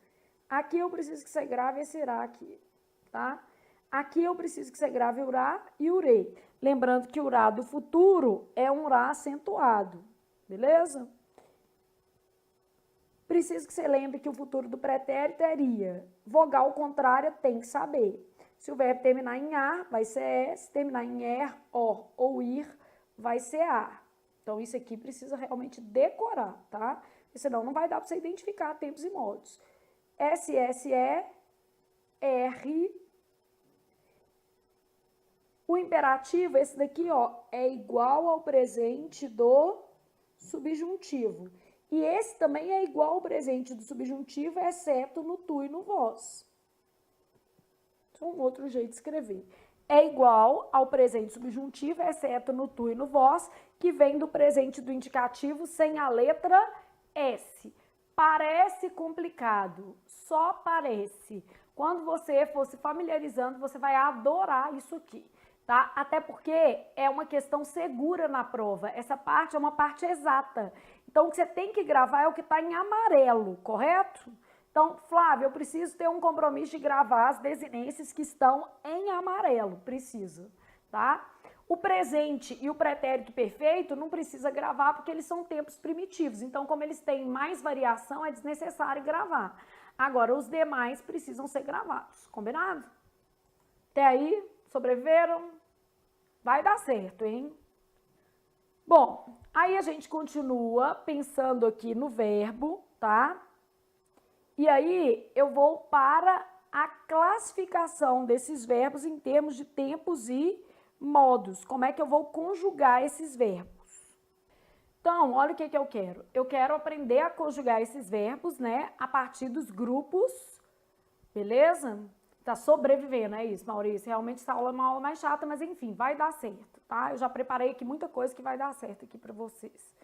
Aqui eu preciso que você grave esse irá aqui, tá? Aqui eu preciso que você grave urá e urê. Lembrando que o urá do futuro é um urá acentuado, beleza? Preciso que você lembre que o futuro do pretérito é ia. Vogal contrária tem que saber. Se o verbo terminar em ar, vai ser é. Se terminar em er, or ou ir, vai ser a. Então, isso aqui precisa realmente decorar, tá? Porque senão não vai dar para você identificar tempos e modos. SSE, R. O imperativo, esse daqui, ó, é igual ao presente do subjuntivo. E esse também é igual ao presente do subjuntivo, exceto no tu e no vós. Isso é um outro jeito de escrever. É igual ao presente subjuntivo, exceto no tu e no vós, que vem do presente do indicativo sem a letra S. Parece complicado, só parece. Quando você for se familiarizando, você vai adorar isso aqui, tá? Até porque é uma questão segura na prova. Essa parte é uma parte exata. Então, o que você tem que gravar é o que está em amarelo, correto? Então, Flávia, eu preciso ter um compromisso de gravar as desinências que estão em amarelo. Precisa, tá? O presente e o pretérito perfeito não precisa gravar porque eles são tempos primitivos. Então, como eles têm mais variação, é desnecessário gravar. Agora, os demais precisam ser gravados. Combinado? Até aí, sobreviveram? Vai dar certo, hein? Bom, aí a gente continua pensando aqui no verbo, tá? E aí eu vou para a classificação desses verbos em termos de tempos e modos. Como é que eu vou conjugar esses verbos? Então, olha o que eu quero. Eu quero aprender a conjugar esses verbos, né, a partir dos grupos, beleza? Tá sobrevivendo, é isso, Maurício. Realmente essa aula é uma aula mais chata, mas enfim, vai dar certo, tá? Eu já preparei aqui muita coisa que vai dar certo aqui para vocês.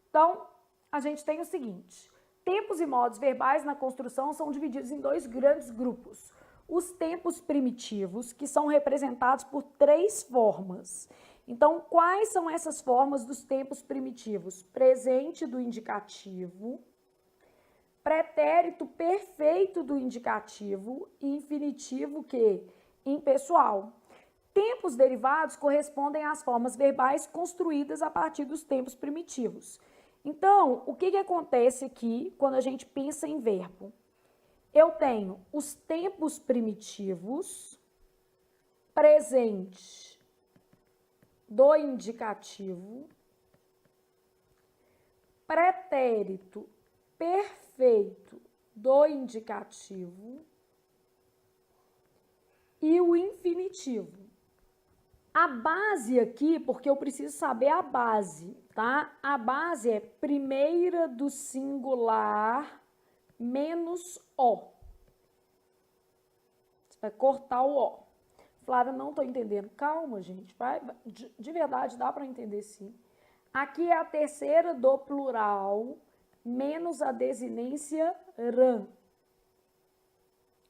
Então, a gente tem o seguinte: tempos e modos verbais na construção são divididos em dois grandes grupos. Os tempos primitivos, que são representados por 3 formas. Então, quais são essas formas dos tempos primitivos? Presente do indicativo, pretérito perfeito do indicativo e infinitivo que? Impessoal. Tempos derivados correspondem às formas verbais construídas a partir dos tempos primitivos. Então, o que acontece aqui quando a gente pensa em verbo? Eu tenho os tempos primitivos, presente do indicativo, pretérito perfeito do indicativo e o infinitivo. A base aqui, porque eu preciso saber a base, tá? A base é primeira do singular menos O. Você vai cortar o O. Flávia, não tô entendendo. Calma, gente. De verdade, dá para entender sim. Aqui é a terceira do plural menos a desinência rã.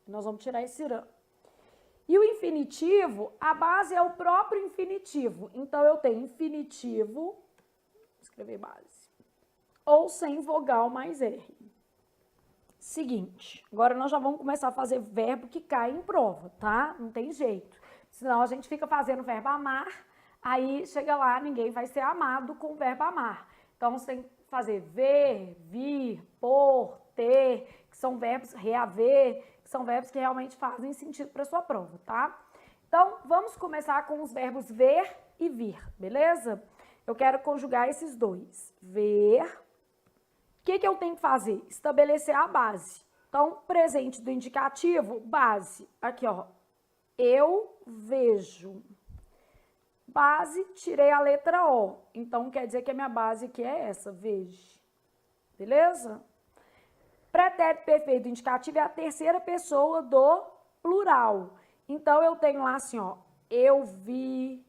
Nós vamos tirar esse rã. E o infinitivo, a base é o próprio infinitivo. Então, eu tenho infinitivo, vou escrever base, ou sem vogal mais R. Seguinte, agora nós já vamos começar a fazer verbo que cai em prova, tá? Não tem jeito. Senão a gente fica fazendo verbo amar, aí chega lá, ninguém vai ser amado com o verbo amar. Então, você tem que fazer ver, vir, por, ter, que são verbos reaver, que são verbos que realmente fazem sentido para sua prova, tá? Então, vamos começar com os verbos ver e vir, beleza? Eu quero conjugar esses dois. Ver. O que eu tenho que fazer? Estabelecer a base. Então, presente do indicativo, base. Aqui, ó. Eu vejo. Base, tirei a letra O. Então, quer dizer que a minha base aqui é essa, vejo. Beleza? Pretérito perfeito do indicativo é a terceira pessoa do plural. Então, eu tenho lá assim, ó. Eu vi,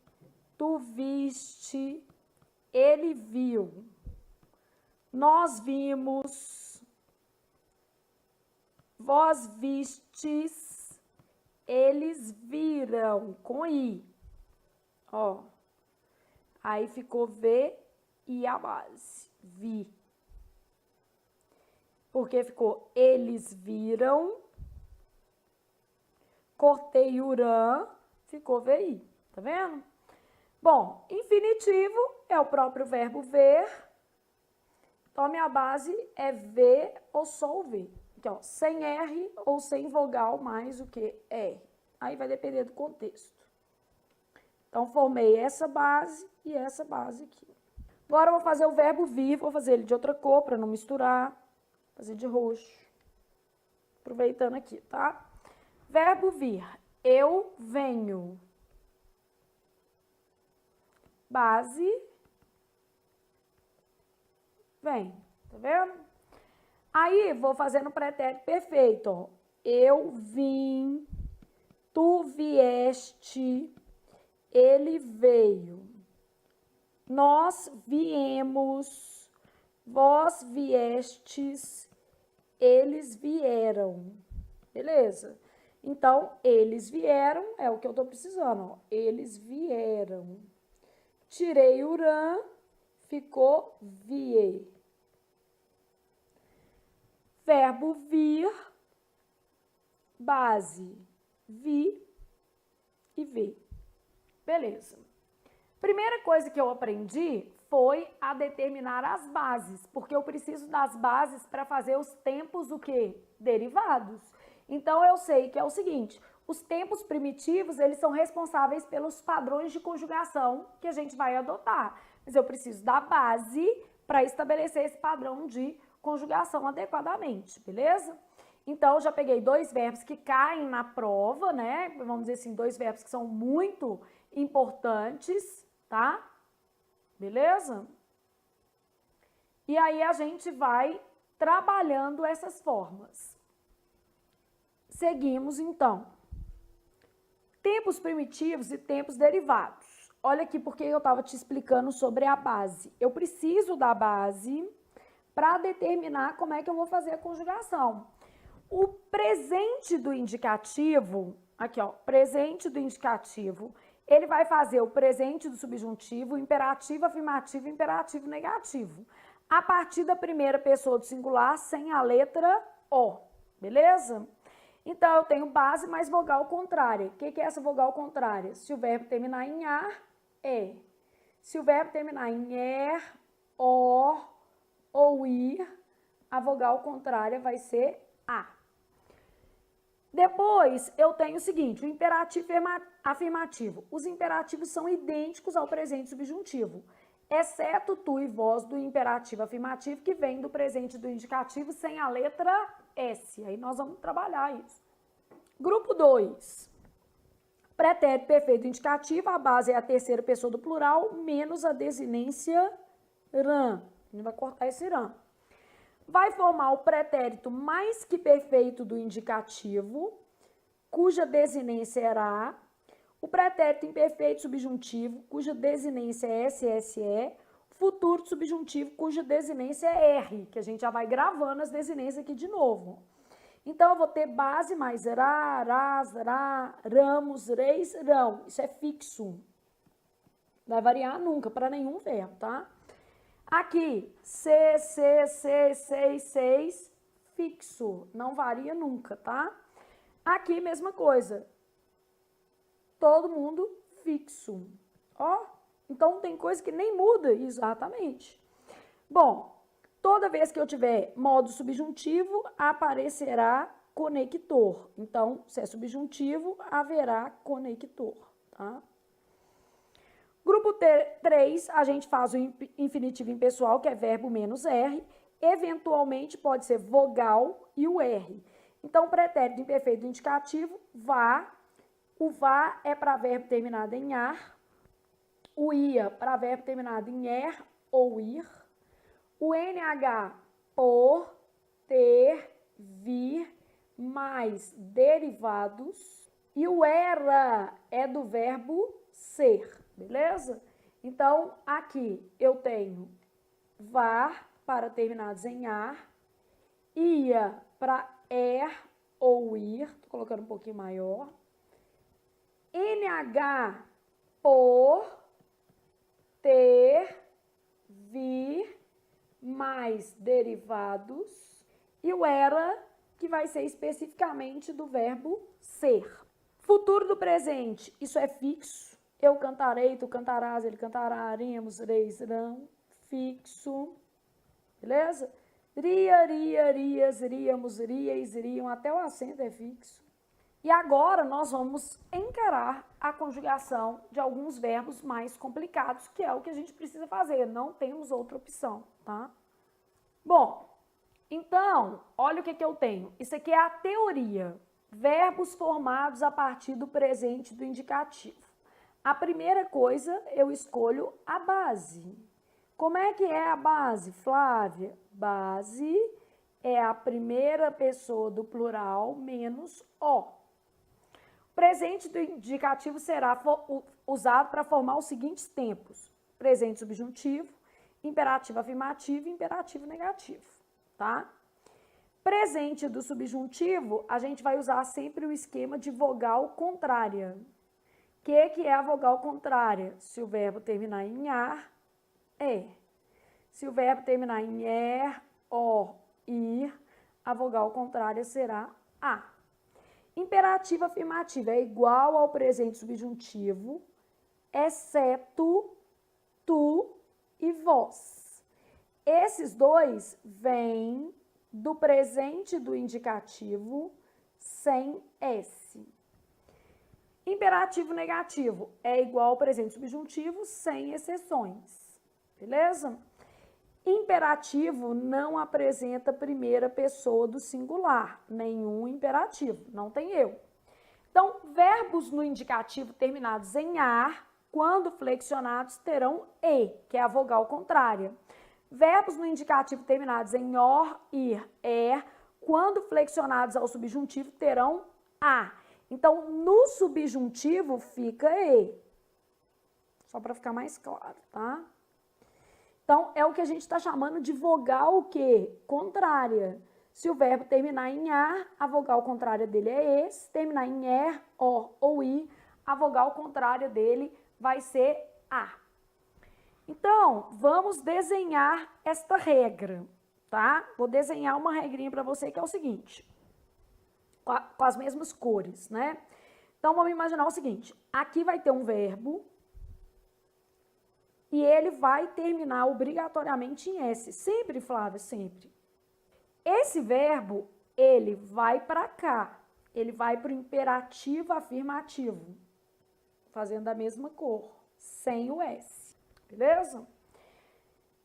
tu viste, ele viu. Nós vimos, vós vistes, eles viram, com I. Ó, aí ficou V e a base. Vi. Porque ficou eles viram. Cortei o rã, ficou VI. Tá vendo? Bom, infinitivo é o próprio verbo ver. Então, a minha base é ver ou só o ver. Aqui, ó, sem R ou sem vogal mais o que R. Aí vai depender do contexto. Então, formei essa base e essa base aqui. Agora, eu vou fazer o verbo vir, vou fazer ele de outra cor para não misturar. Fazer de roxo. Aproveitando aqui, tá? Verbo vir. Eu venho. Base. Vem. Tá vendo? Aí, vou fazer no pretérito perfeito, ó. Eu vim. Tu vieste. Ele veio. Nós viemos. Vós viestes. Eles vieram. Beleza? Então, eles vieram, é o que eu tô precisando, ó. Eles vieram. Tirei o rã, ficou vie. Verbo vir, base, vi e ver. Beleza. Primeira coisa que eu aprendi foi a determinar as bases, porque eu preciso das bases para fazer os tempos o quê? Derivados. Então, eu sei que é o seguinte, os tempos primitivos, eles são responsáveis pelos padrões de conjugação que a gente vai adotar. Mas eu preciso da base para estabelecer esse padrão de conjugação adequadamente, beleza? Então, eu já peguei dois verbos que caem na prova, né? Vamos dizer assim, dois verbos que são muito importantes, tá? Beleza? E aí, a gente vai trabalhando essas formas. Seguimos, então. Tempos primitivos e tempos derivados. Olha aqui porque eu estava te explicando sobre a base. Eu preciso da base para determinar como é que eu vou fazer a conjugação. O presente do indicativo, aqui ó, presente do indicativo, ele vai fazer o presente do subjuntivo, o imperativo afirmativo e o imperativo negativo. A partir da primeira pessoa do singular sem a letra O, beleza? Então, eu tenho base mais vogal contrária. O que é essa vogal contrária? Se o verbo terminar em ar, é. Se o verbo terminar em er, or ou ir, a vogal contrária vai ser a. Depois, eu tenho o seguinte, o imperativo afirmativo. Os imperativos são idênticos ao presente subjuntivo, exceto tu e vós do imperativo afirmativo, que vem do presente do indicativo sem a letra S. Aí nós vamos trabalhar isso. Grupo 2. Pretérito perfeito indicativo, a base é a terceira pessoa do plural, menos a desinência rã. A gente vai cortar esse rã. Vai formar o pretérito mais que perfeito do indicativo, cuja desinência era a. O pretérito imperfeito subjuntivo, cuja desinência é SSE. Futuro subjuntivo, cuja desinência é R, que a gente já vai gravando as desinências aqui de novo. Então, eu vou ter base mais ra, ras, ra, ramos, reis, rão. Isso é fixo. Não vai variar nunca para nenhum verbo, tá? Aqui, seis, fixo. Não varia nunca, tá? Aqui, mesma coisa. Todo mundo fixo. Ó, então tem coisa que nem muda, exatamente. Bom, toda vez que eu tiver modo subjuntivo, aparecerá conector. Então, se é subjuntivo, haverá conector, tá? Grupo 3, a gente faz o infinitivo impessoal, que é verbo menos R. Eventualmente, pode ser vogal e o R. Então, pretérito imperfeito indicativo, vá. O vá é para verbo terminado em ar. O ia para verbo terminado em er ou ir. O NH, por, ter, vir, mais derivados. E o era é do verbo ser, beleza? Então, aqui eu tenho var para terminados em ar, ia para er ou ir, tô colocando um pouquinho maior. NH, por, ter, vir mais derivados e o era, que vai ser especificamente do verbo ser. Futuro do presente, isso é fixo. Eu cantarei, tu cantarás, ele cantará, iremos, reis, irão, fixo. Beleza? Ria, rias, iríamos, ríeis, iriam, até o acento é fixo. E agora nós vamos encarar a conjugação de alguns verbos mais complicados, que é o que a gente precisa fazer, não temos outra opção, tá? Bom, então, olha o que eu tenho. Isso aqui é a teoria. Verbos formados a partir do presente do indicativo. A primeira coisa, eu escolho a base. Como é que é a base, Flávia? Base é a primeira pessoa do plural menos o. O presente do indicativo será usado para formar os seguintes tempos: presente subjuntivo, imperativo afirmativo e imperativo negativo, tá? Presente do subjuntivo, a gente vai usar sempre o esquema de vogal contrária. O que é a vogal contrária? Se o verbo terminar em ar, é. Se o verbo terminar em er, or, ir, a vogal contrária será a. Imperativo afirmativo é igual ao presente subjuntivo, exceto tu e vós. Esses dois vêm do presente do indicativo sem S. Imperativo negativo é igual ao presente subjuntivo sem exceções. Beleza? Imperativo não apresenta primeira pessoa do singular, nenhum imperativo, não tem eu. Então, verbos no indicativo terminados em ar, quando flexionados, terão e, que é a vogal contrária. Verbos no indicativo terminados em or, ir, er, quando flexionados ao subjuntivo, terão a. Então, no subjuntivo fica e. Só para ficar mais claro, tá? Então, é o que a gente está chamando de vogal o quê? Contrária. Se o verbo terminar em ar, a vogal contrária dele é e. Se terminar em er, or ou i, a vogal contrária dele vai ser a. Então, vamos desenhar esta regra, tá? Vou desenhar uma regrinha para você que é o seguinte, com as mesmas cores, né? Então, vamos imaginar o seguinte, aqui vai ter um verbo e ele vai terminar obrigatoriamente em S. Sempre, Flávia, sempre. Esse verbo, ele vai para cá, ele vai para o imperativo afirmativo, fazendo a mesma cor, sem o S. Beleza?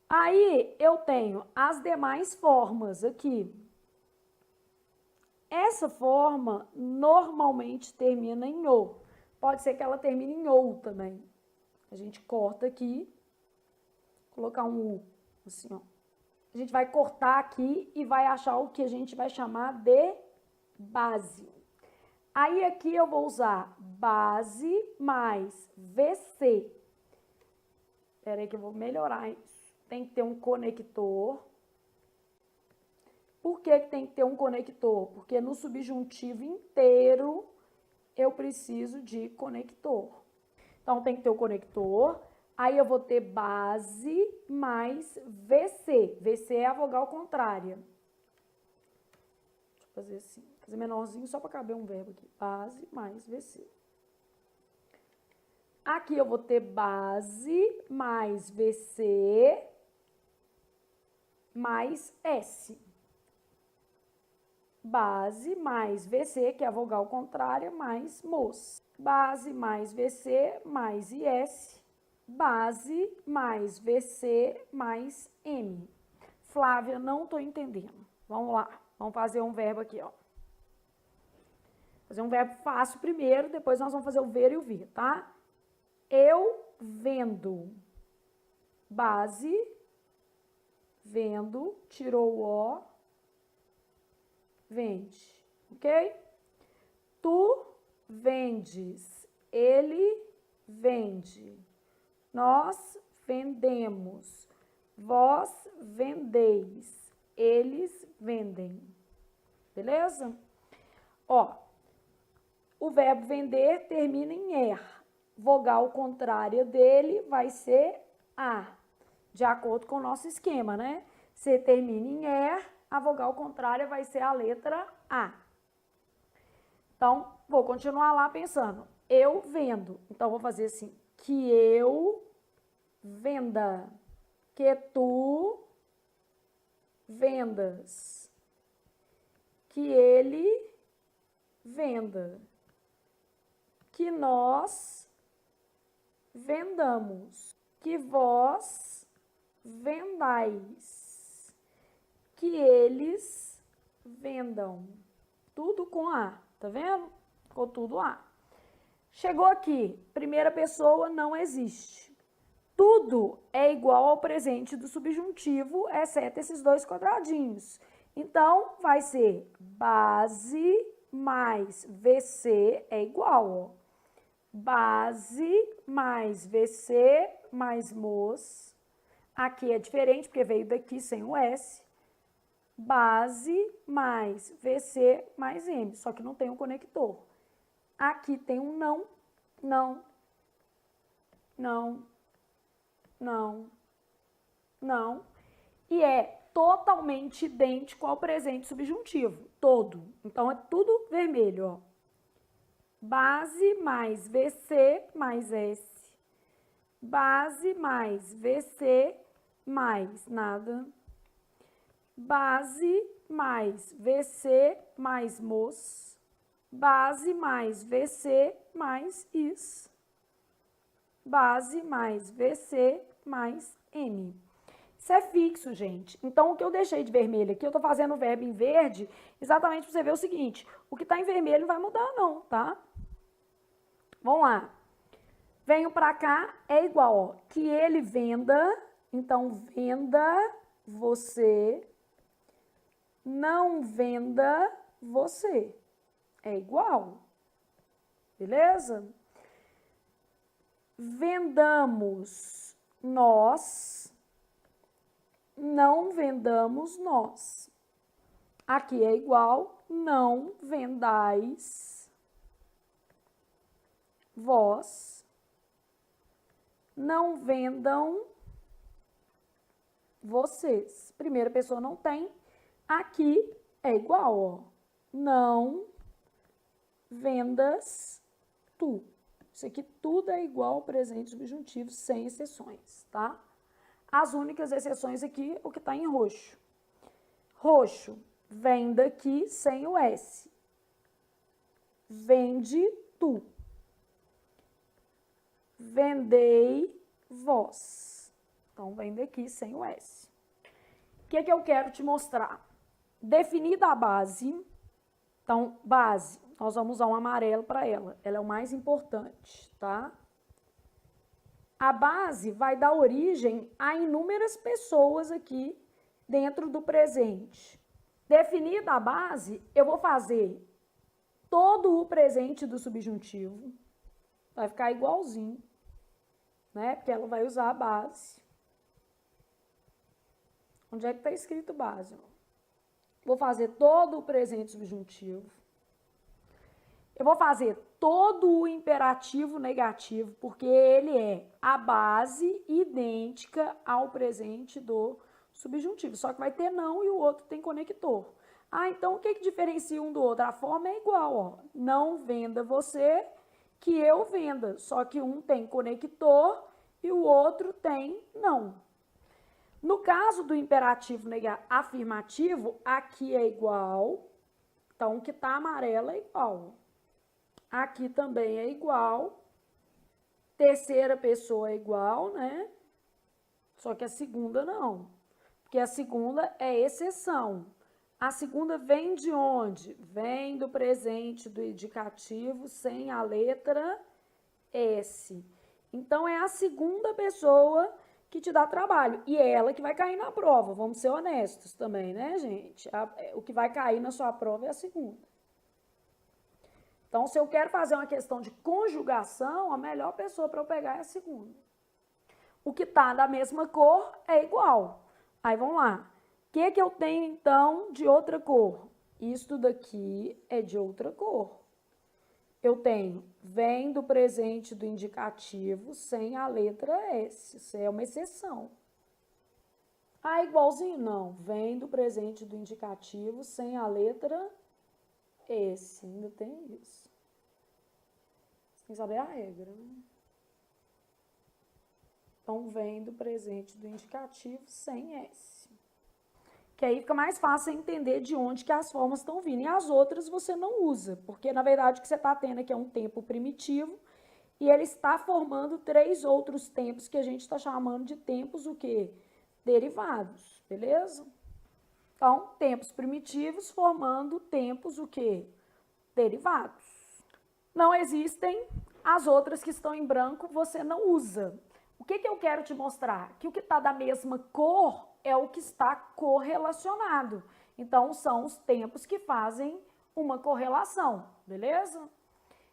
Aí, eu tenho as demais formas aqui. Essa forma normalmente termina em O. Pode ser que ela termine em OU também. A gente corta aqui, colocar um U, assim, ó. A gente vai cortar aqui e vai achar o que a gente vai chamar de base. Aí, aqui eu vou usar base mais VC. Espera aí que eu vou melhorar isso. Tem que ter um conector. Por que tem que ter um conector? Porque no subjuntivo inteiro eu preciso de conector. Então, tem que ter o conector. Aí, eu vou ter base mais VC. VC é a vogal contrária. Deixa eu fazer assim. Fazer menorzinho só para caber um verbo aqui. Base mais VC. Aqui eu vou ter base mais VC mais S. Base mais VC, que é a vogal contrária, mais MOS. Base mais VC mais IS. Base mais VC mais M. Flávia, não estou entendendo. Vamos lá, vamos fazer um verbo aqui, ó. Fazer um verbo fácil primeiro, depois nós vamos fazer o ver e o vir, tá? Eu vendo. Base, vendo, tirou o O, vende, ok? Tu vendes, ele vende, nós vendemos, vós vendeis, eles vendem, beleza? Ó, o verbo vender termina em er. Vogal contrária dele vai ser a. de acordo com o nosso esquema, né? Se termina em er, a vogal contrária vai ser a letra A. Então, vou continuar lá pensando. Eu vendo. Então, vou fazer assim. Que eu venda. Que tu vendas. Que ele venda. Que nós vendamos. Que vós vendais. Que eles vendam. Tudo com A, tá vendo? Ficou tudo A. Chegou aqui, primeira pessoa não existe. Tudo é igual ao presente do subjuntivo, exceto esses dois quadradinhos. Então, vai ser base mais VC é igual, ó. Base mais VC mais mos. Aqui é diferente, porque veio daqui sem o S. Base mais VC mais M, só que não tem um conector. Aqui tem um não, não, não, não, não. E é totalmente idêntico ao presente subjuntivo, todo. Então, é tudo vermelho, ó. Base mais VC mais S. Base mais VC mais nada. Base mais VC mais mos. Base mais VC mais is. Base mais VC mais M. Isso é fixo, gente. Então, o que eu deixei de vermelho aqui, eu tô fazendo o verbo em verde, exatamente para você ver o seguinte, o que tá em vermelho não vai mudar não, tá? Vamos lá. Venho para cá, é igual, ó, que ele venda, então venda você, não venda você. É igual. Beleza? Vendamos nós, não vendamos nós. Aqui é igual, não vendais vós, não vendam vocês. Primeira pessoa não tem, aqui é igual, ó, não vendas tu. Isso aqui tudo é igual ao presente subjuntivo, sem exceções, tá? As únicas exceções aqui, o que tá em roxo. Roxo, vem daqui sem o S. Vende tu. Vendei vós. Então, vem daqui sem o S. O que eu quero te mostrar? Definida a base, então, base, nós vamos usar um amarelo para ela. Ela é o mais importante, tá? A base vai dar origem a inúmeras pessoas aqui dentro do presente. Definida a base, eu vou fazer todo o presente do subjuntivo. Vai ficar igualzinho, né? Porque ela vai usar a base. Onde é que está escrito base? Vou fazer todo o presente subjuntivo. Eu vou fazer todo o imperativo negativo, porque ele é a base idêntica ao presente do subjuntivo. Só que vai ter não e o outro tem conector. Ah, então o que diferencia um do outro? A forma é igual, ó. Não venda você, que eu venda. Só que um tem conector e o outro tem não. No caso do imperativo afirmativo, aqui é igual. Então, o que está amarelo é igual. Aqui também é igual. Terceira pessoa é igual, né? Só que a segunda não. Porque a segunda é exceção. A segunda vem de onde? Vem do presente do indicativo sem a letra S. Então, é a segunda pessoa que te dá trabalho. E é ela que vai cair na prova. Vamos ser honestos também, né, gente? O que vai cair na sua prova é a segunda. Então, se eu quero fazer uma questão de conjugação, a melhor pessoa para eu pegar é a segunda. O que está da mesma cor é igual. Aí, vamos lá. O que eu tenho, então, de outra cor? Isto daqui é de outra cor. Eu tenho, vem do presente do indicativo sem a letra S. Isso é uma exceção. Ah, igualzinho? Não. Vem do presente do indicativo sem a letra S. Ainda tem isso. Você tem que saber a regra, né? Então, vem do presente do indicativo sem S. Que aí fica mais fácil entender de onde que as formas estão vindo. E as outras você não usa, porque, na verdade, o que você está tendo aqui é um tempo primitivo e ele está formando 3 outros tempos que a gente está chamando de tempos o quê? Derivados, beleza? Então, tempos primitivos formando tempos o quê? Derivados. Não existem as outras que estão em branco, você não usa. O que eu quero te mostrar? Que o que está da mesma cor é o que está correlacionado. Então, são os tempos que fazem uma correlação, beleza?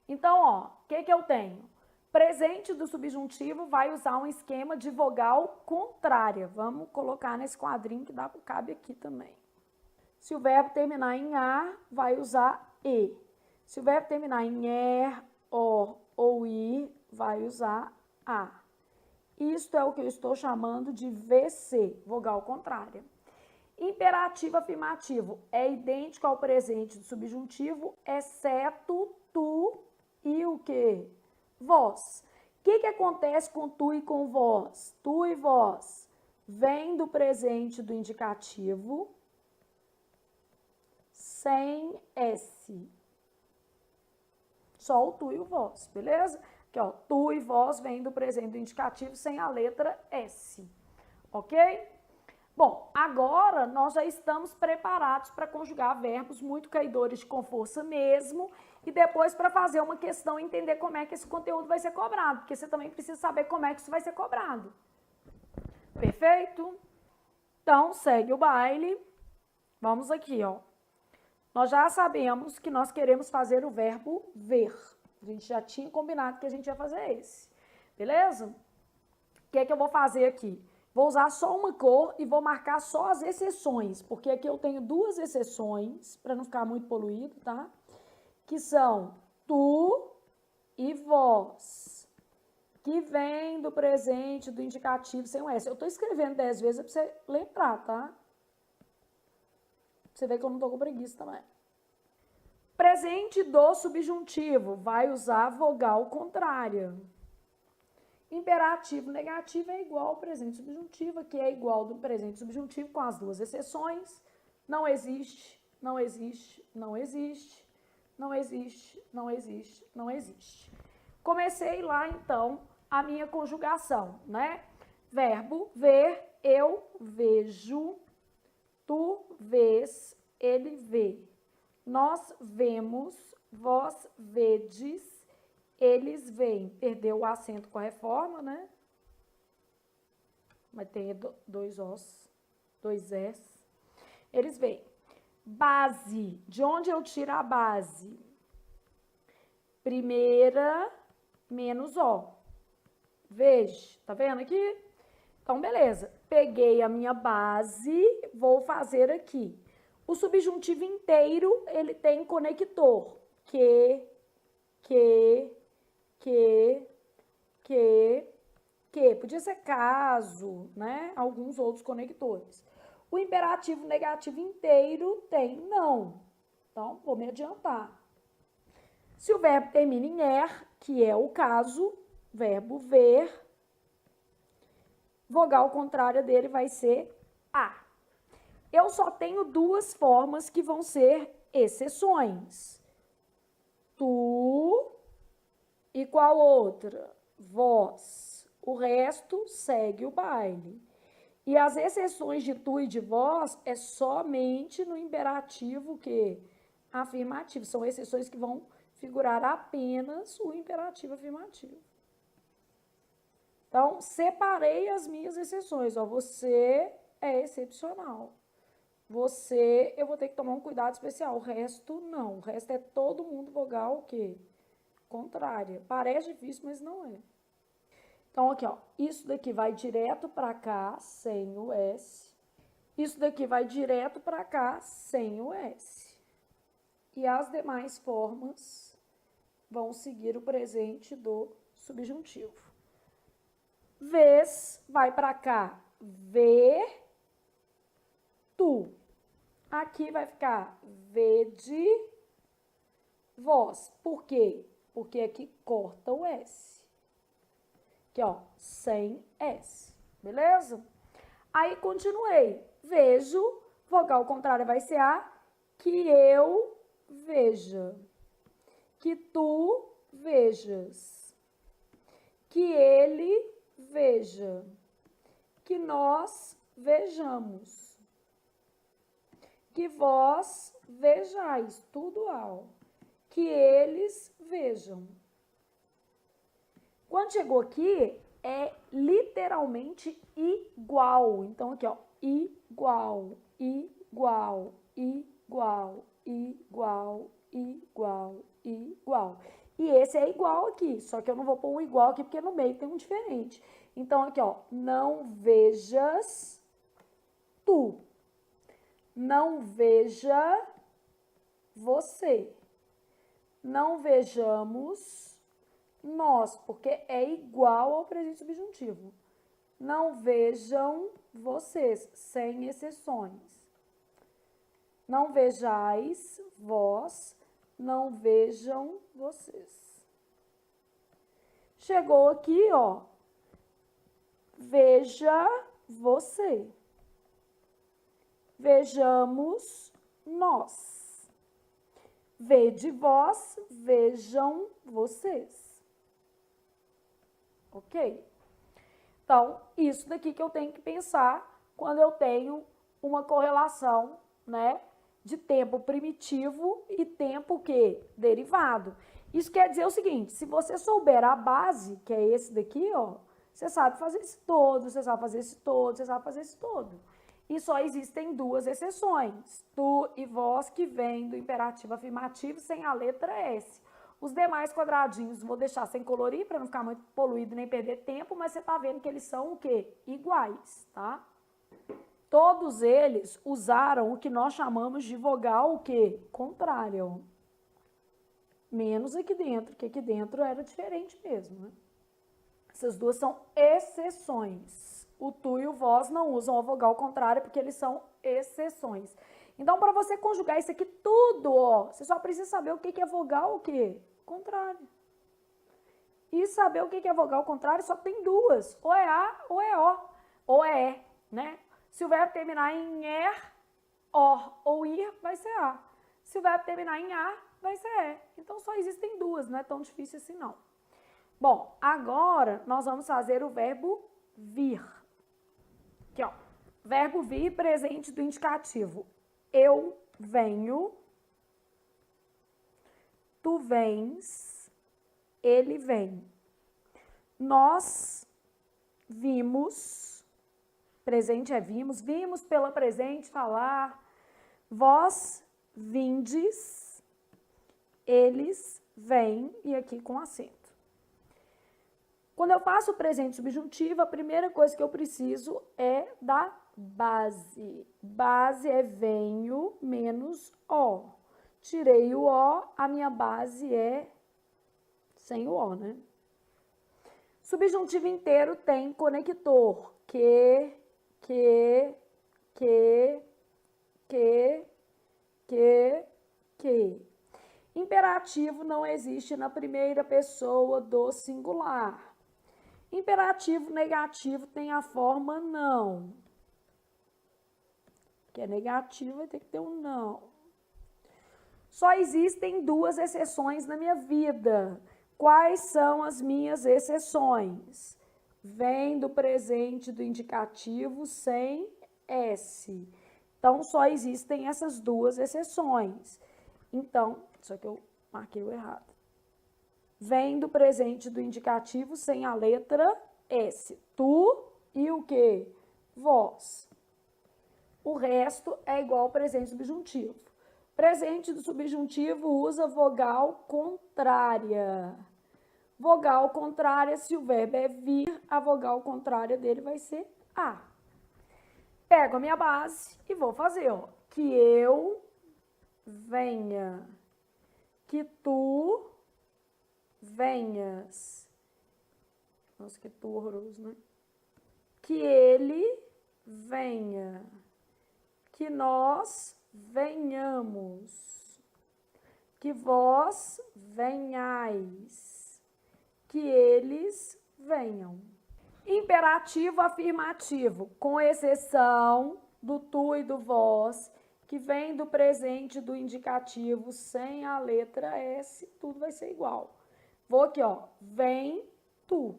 Então, ó, o que eu tenho? Presente do subjuntivo vai usar um esquema de vogal contrária. Vamos colocar nesse quadrinho que cabe aqui também. Se o verbo terminar em ar, vai usar e. Se o verbo terminar em er, or ou ir, vai usar a. Isto é o que eu estou chamando de VC, vogal contrária. Imperativo afirmativo é idêntico ao presente do subjuntivo, exceto tu e o quê? Vós. O que acontece com tu e com vós? Tu e vós vem do presente do indicativo sem S. Só o tu e o vós, beleza? Aqui, ó, tu e vós vem do presente do indicativo sem a letra S, ok? Bom, agora nós já estamos preparados para conjugar verbos muito caidores com força mesmo e depois para fazer uma questão e entender como é que esse conteúdo vai ser cobrado, porque você também precisa saber como é que isso vai ser cobrado. Perfeito? Então, segue o baile. Vamos aqui, ó. Nós já sabemos que nós queremos fazer o verbo ver. A gente já tinha combinado que a gente ia fazer esse. Beleza? O que é que eu vou fazer aqui? Vou usar só uma cor e vou marcar só as exceções, porque aqui eu tenho 2 exceções, para não ficar muito poluído, tá? Que são tu e vós, que vem do presente do indicativo sem o S. Eu tô escrevendo 10 vezes para você lembrar, tá? Você vê que eu não tô com preguiça também. Presente do subjuntivo vai usar vogal contrária. Imperativo negativo é igual ao presente subjuntivo, que é igual do presente subjuntivo com as 2 exceções. Não existe, não existe, não existe, não existe, não existe, não existe. Comecei lá, então, a minha conjugação, né? Verbo ver, eu vejo, tu vês, ele vê. Nós vemos, vós vedes, eles veem. Perdeu o acento com a reforma, né? Mas tem 2 Os, 2 S. Eles veem. Base. De onde eu tiro a base? Primeira menos O. Veja. Tá vendo aqui? Então, beleza. Peguei a minha base, vou fazer aqui. O subjuntivo inteiro, ele tem conector. Que. Podia ser caso, né? Alguns outros conectores. O imperativo negativo inteiro tem não. Então, vou me adiantar. Se o verbo termina em er, que é o caso, verbo ver, vogal contrária dele vai ser a. Eu só tenho 2 formas que vão ser exceções. Tu e qual outra? Vós. O resto segue o baile. E as exceções de tu e de vós é somente no imperativo que afirmativo. São exceções que vão figurar apenas o imperativo afirmativo. Então, separei as minhas exceções. Ó, você é excepcional. Você, eu vou ter que tomar um cuidado especial. O resto, não. O resto é todo mundo vogal o quê? Contrária. Parece difícil, mas não é. Então, aqui, ó. Isso daqui vai direto para cá, sem o S. Isso daqui vai direto para cá, sem o S. E as demais formas vão seguir o presente do subjuntivo. Vês vai para cá, ver, tu. Aqui vai ficar vede vós. Por quê? Porque aqui corta o S. Aqui, ó, sem S. Beleza? Aí, continuei. Vejo, vogal contrária vai ser A, que eu veja. Que tu vejas. Que ele veja. Que nós vejamos. Que vós vejais, tudo ao. Que eles vejam. Quando chegou aqui, é literalmente igual. Então, aqui, ó, igual, igual, igual, igual, igual, igual. E esse é igual aqui, só que eu não vou pôr um igual aqui, porque no meio tem um diferente. Então, aqui, ó, não vejas tu. Não veja você. Não vejamos nós, porque é igual ao presente subjuntivo. Não vejam vocês, sem exceções. Não vejais vós, não vejam vocês. Chegou aqui, ó. Veja você. Vejamos nós. Vede vós, vejam vocês. Ok? Então, isso daqui que eu tenho que pensar quando eu tenho uma correlação, né, de tempo primitivo e tempo que? Derivado. Isso quer dizer o seguinte, se você souber a base, que é esse daqui, ó, você sabe fazer esse todo, você sabe fazer esse todo, você sabe fazer esse todo. E só existem duas exceções, tu e vós, que vem do imperativo afirmativo sem a letra S. Os demais quadradinhos vou deixar sem colorir para não ficar muito poluído nem perder tempo, mas você tá vendo que eles são o quê? Iguais, tá? Todos eles usaram o que nós chamamos de vogal o quê? Contrária. Menos aqui dentro, que aqui dentro era diferente mesmo, né? Essas duas são exceções. O tu e o vós não usam a vogal contrária porque eles são exceções. Então, para você conjugar isso aqui tudo, ó, você só precisa saber o que é vogal o quê? Contrário. E saber o que é vogal contrário só tem duas. Ou é A ou é O. Ou é E, né? Se o verbo terminar em er, or ou ir, vai ser A. Se o verbo terminar em A, vai ser E. Então, só existem duas, não é tão difícil assim não. Bom, agora nós vamos fazer o verbo vir. Aqui, ó. Verbo vir, presente do indicativo. Eu venho, tu vens, ele vem. Nós vimos, presente é vimos, vimos pela presente, tá lá. Vós vindes, eles vêm, e aqui com acento. Quando eu faço o presente subjuntivo, a primeira coisa que eu preciso é da base. Base é venho menos o. Tirei o o, a minha base é sem o o, né? Subjuntivo inteiro tem conector. Que. Imperativo não existe na primeira pessoa do singular. Imperativo negativo tem a forma não. Que é negativo, vai ter que ter um não. Só existem duas exceções na minha vida. Quais são as minhas exceções? Vem do presente do indicativo sem S. Então, só existem essas duas exceções. Então, só que eu marquei o errado. Vem do presente do indicativo sem a letra S. Tu e o quê? Vós. O resto é igual ao presente subjuntivo. Presente do subjuntivo usa vogal contrária. Vogal contrária, se o verbo é vir, a vogal contrária dele vai ser A. Pego a minha base e vou fazer, ó. Que eu venha. Que tu venhas. Nossa, que tu horroroso, né? Que ele venha. que nós venhamos, que vós venhais, que eles venham. Imperativo afirmativo, com exceção do tu e do vós, que vem do presente do indicativo sem a letra S, tudo vai ser igual. Vou aqui, ó, vem tu.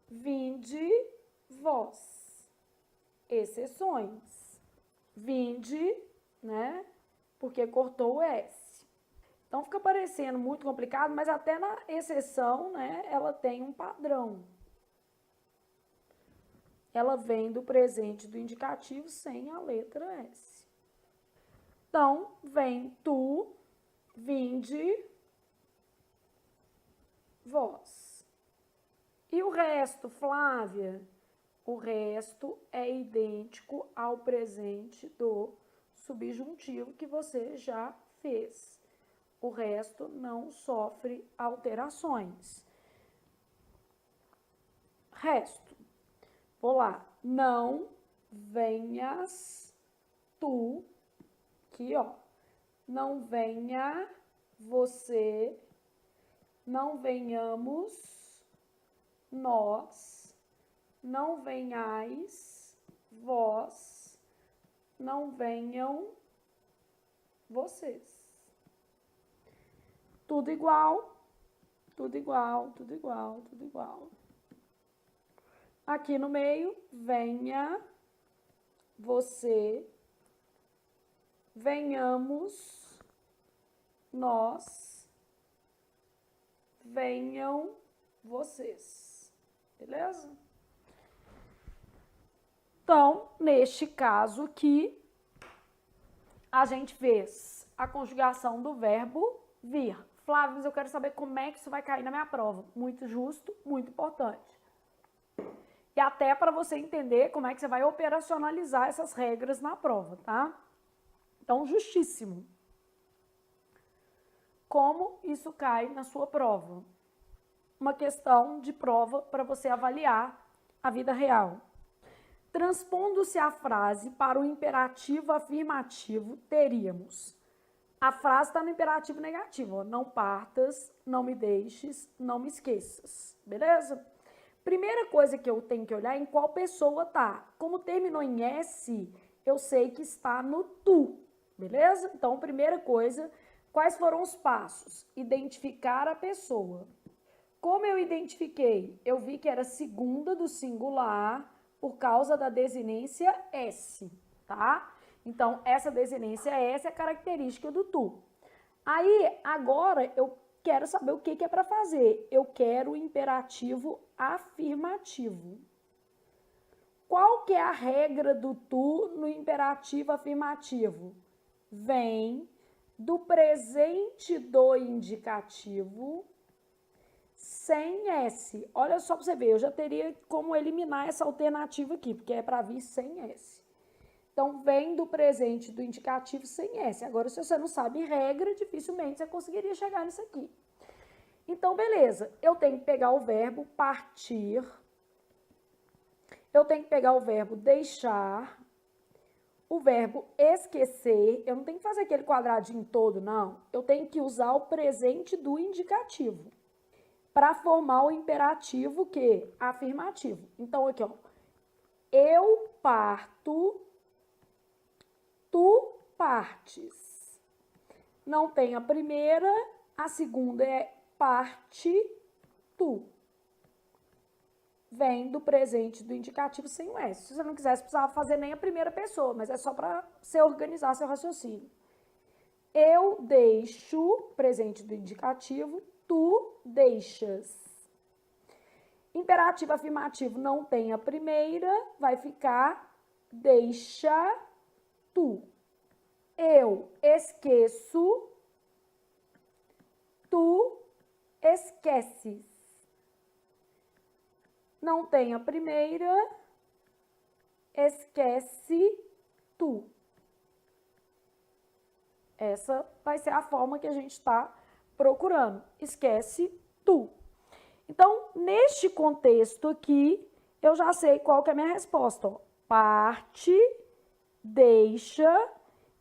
Vinde vós. Exceções. Vinde, né? Porque cortou o S. Então fica parecendo muito complicado, mas até na exceção, né, ela tem um padrão. Ela vem do presente do indicativo sem a letra S. Então, vem tu, vinde, vós. E o resto, Flávia? O resto é idêntico ao presente do subjuntivo que você já fez. O resto não sofre alterações. Resto. Vou lá. Não venhas tu, aqui, ó. Não venha você, não venhamos nós, não venhais vós, não venham vocês. Tudo igual, tudo igual, tudo igual, tudo igual. Aqui no meio, venha você, venhamos nós, venham vocês. Beleza? Então, neste caso aqui, a gente fez a conjugação do verbo vir. Flávio, mas eu quero saber como é que isso vai cair na minha prova. Muito justo, muito importante. E até para você entender como é que você vai operacionalizar essas regras na prova, tá? Então, justíssimo. Como isso cai na sua prova? Uma questão de prova para você avaliar a vida real. Transpondo-se a frase para o imperativo afirmativo, teríamos. A frase está no imperativo negativo, ó. Não partas, não me deixes, não me esqueças. Beleza? Primeira coisa que eu tenho que olhar é em qual pessoa tá. Como terminou em S, eu sei que está no tu. Beleza? Então, primeira coisa, quais foram os passos? Identificar a pessoa. Como eu identifiquei? Eu vi que era segunda do singular por causa da desinência S, tá? Então, essa desinência S é a característica do tu. Aí, agora, eu quero saber o que é para fazer. Eu quero o imperativo afirmativo. Qual que é a regra do tu no imperativo afirmativo? Vem do presente do indicativo sem S. Olha só para você ver, eu já teria como eliminar essa alternativa aqui, porque é para vir sem S. Então, vem do presente do indicativo sem S. Agora, se você não sabe regra, dificilmente você conseguiria chegar nisso aqui. Então, beleza. Eu tenho que pegar o verbo partir. Eu tenho que pegar o verbo deixar. O verbo esquecer. Eu não tenho que fazer aquele quadradinho todo, não. Eu tenho que usar o presente do indicativo para formar o imperativo que? Afirmativo. Então, aqui, ó. Eu parto, tu partes. Não tem a primeira, a segunda é parte, tu. Vem do presente do indicativo sem o S. Se você não quisesse, precisava fazer nem a primeira pessoa, mas é só para você organizar seu raciocínio. Eu deixo, presente do indicativo, tu deixas. Imperativo afirmativo não tem a primeira, vai ficar deixa tu. Eu esqueço, tu esqueces. Não tem a primeira, esquece tu. Essa vai ser a forma que a gente está procurando. Esquece tu. Então, neste contexto aqui, eu já sei qual que é a minha resposta. Ó. parte, deixa,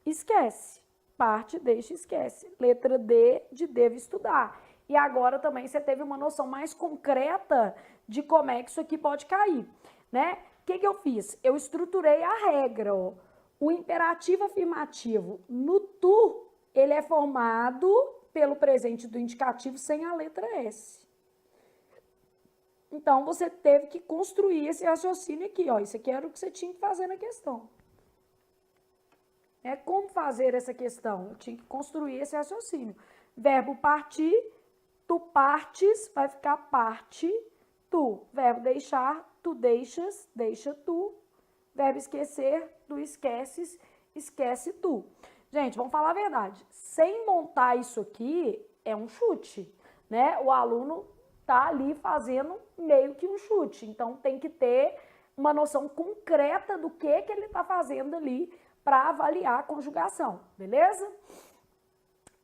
esquece. Parte, deixa, esquece. Letra D de devo estudar. E agora também você teve uma noção mais concreta de como é que isso aqui pode cair, né? O que eu fiz? Eu estruturei a regra, ó. O imperativo afirmativo no tu, ele é formado pelo presente do indicativo sem a letra S. Então, você teve que construir esse raciocínio aqui, ó. Isso aqui era o que você tinha que fazer na questão. Como fazer essa questão? Eu tinha que construir esse raciocínio. Verbo partir, tu partes, vai ficar parte, tu. Verbo deixar, tu deixas, deixa tu. Verbo esquecer, tu esqueces, esquece tu. Gente, vamos falar a verdade. Sem montar isso aqui, é um chute, né? O aluno tá ali fazendo meio que um chute. Então, tem que ter uma noção concreta do que ele tá fazendo ali para avaliar a conjugação, beleza?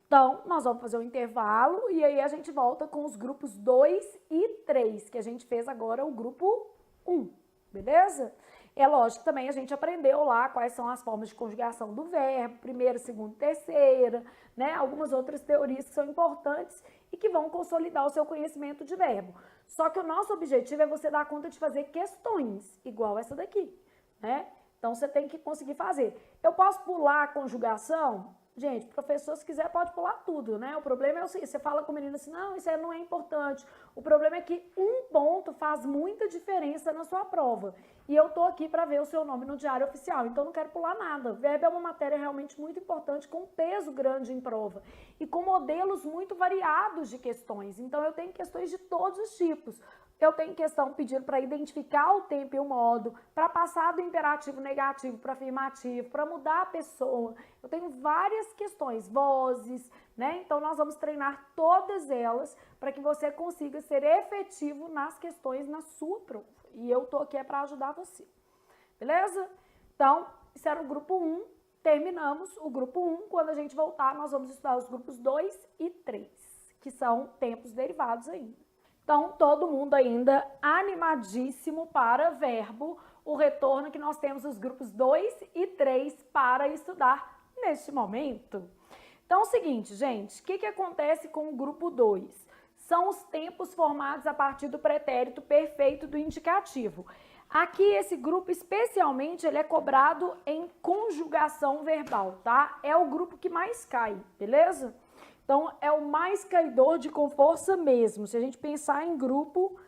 Então, nós vamos fazer um intervalo e aí a gente volta com os grupos 2 e 3, que a gente fez agora o grupo 1, beleza? É lógico que também a gente aprendeu lá quais são as formas de conjugação do verbo, primeira, segunda, terceira, né? Algumas outras teorias que são importantes e que vão consolidar o seu conhecimento de verbo. Só que o nosso objetivo é você dar conta de fazer questões, igual essa daqui, né? Então, você tem que conseguir fazer. Eu posso pular a conjugação? Gente, professor, se quiser, pode pular tudo, né? O problema é o seguinte, você fala com o menino assim, não, isso aí não é importante. O problema é que um ponto faz muita diferença na sua prova. E eu tô aqui para ver o seu nome no diário oficial, então não quero pular nada. Verbo é uma matéria realmente muito importante, com peso grande em prova. E com modelos muito variados de questões. Então, eu tenho questões de todos os tipos. Eu tenho questão pedindo para identificar o tempo e o modo, para passar do imperativo negativo para afirmativo, para mudar a pessoa. Eu tenho várias questões, vozes, né? Então, nós vamos treinar todas elas para que você consiga ser efetivo nas questões na sua prova. E eu tô aqui para ajudar você, beleza? Então, isso era o grupo 1. Terminamos o grupo 1. Quando a gente voltar, nós vamos estudar os grupos 2 e 3, que são tempos derivados ainda. Então, todo mundo ainda animadíssimo para verbo, o retorno que nós temos os grupos 2 e 3 para estudar neste momento. Então, é o seguinte, gente, o que acontece com o grupo 2? São os tempos formados a partir do pretérito perfeito do indicativo. Aqui, esse grupo, especialmente, ele é cobrado em conjugação verbal, tá? É o grupo que mais cai, beleza? Então, é o mais caidor de com força mesmo. Se a gente pensar em grupo,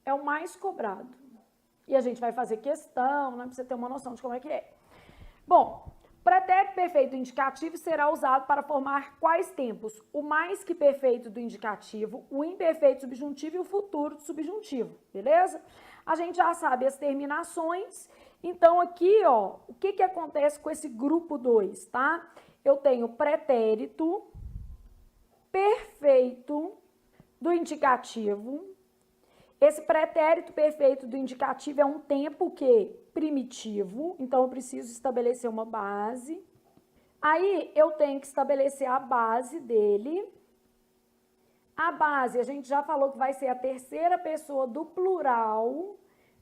é o mais cobrado. E a gente vai fazer questão, né, para você ter uma noção de como é que é. Bom, pretérito perfeito indicativo será usado para formar quais tempos? O mais que perfeito do indicativo, o imperfeito subjuntivo e o futuro do subjuntivo, beleza? A gente já sabe as terminações. Então, aqui, ó, o que acontece com esse grupo 2, tá? Eu tenho pretérito perfeito do indicativo. Esse pretérito perfeito do indicativo é um tempo que primitivo, então eu preciso estabelecer uma base. Aí eu tenho que estabelecer a base dele. A base, a gente já falou que vai ser a terceira pessoa do plural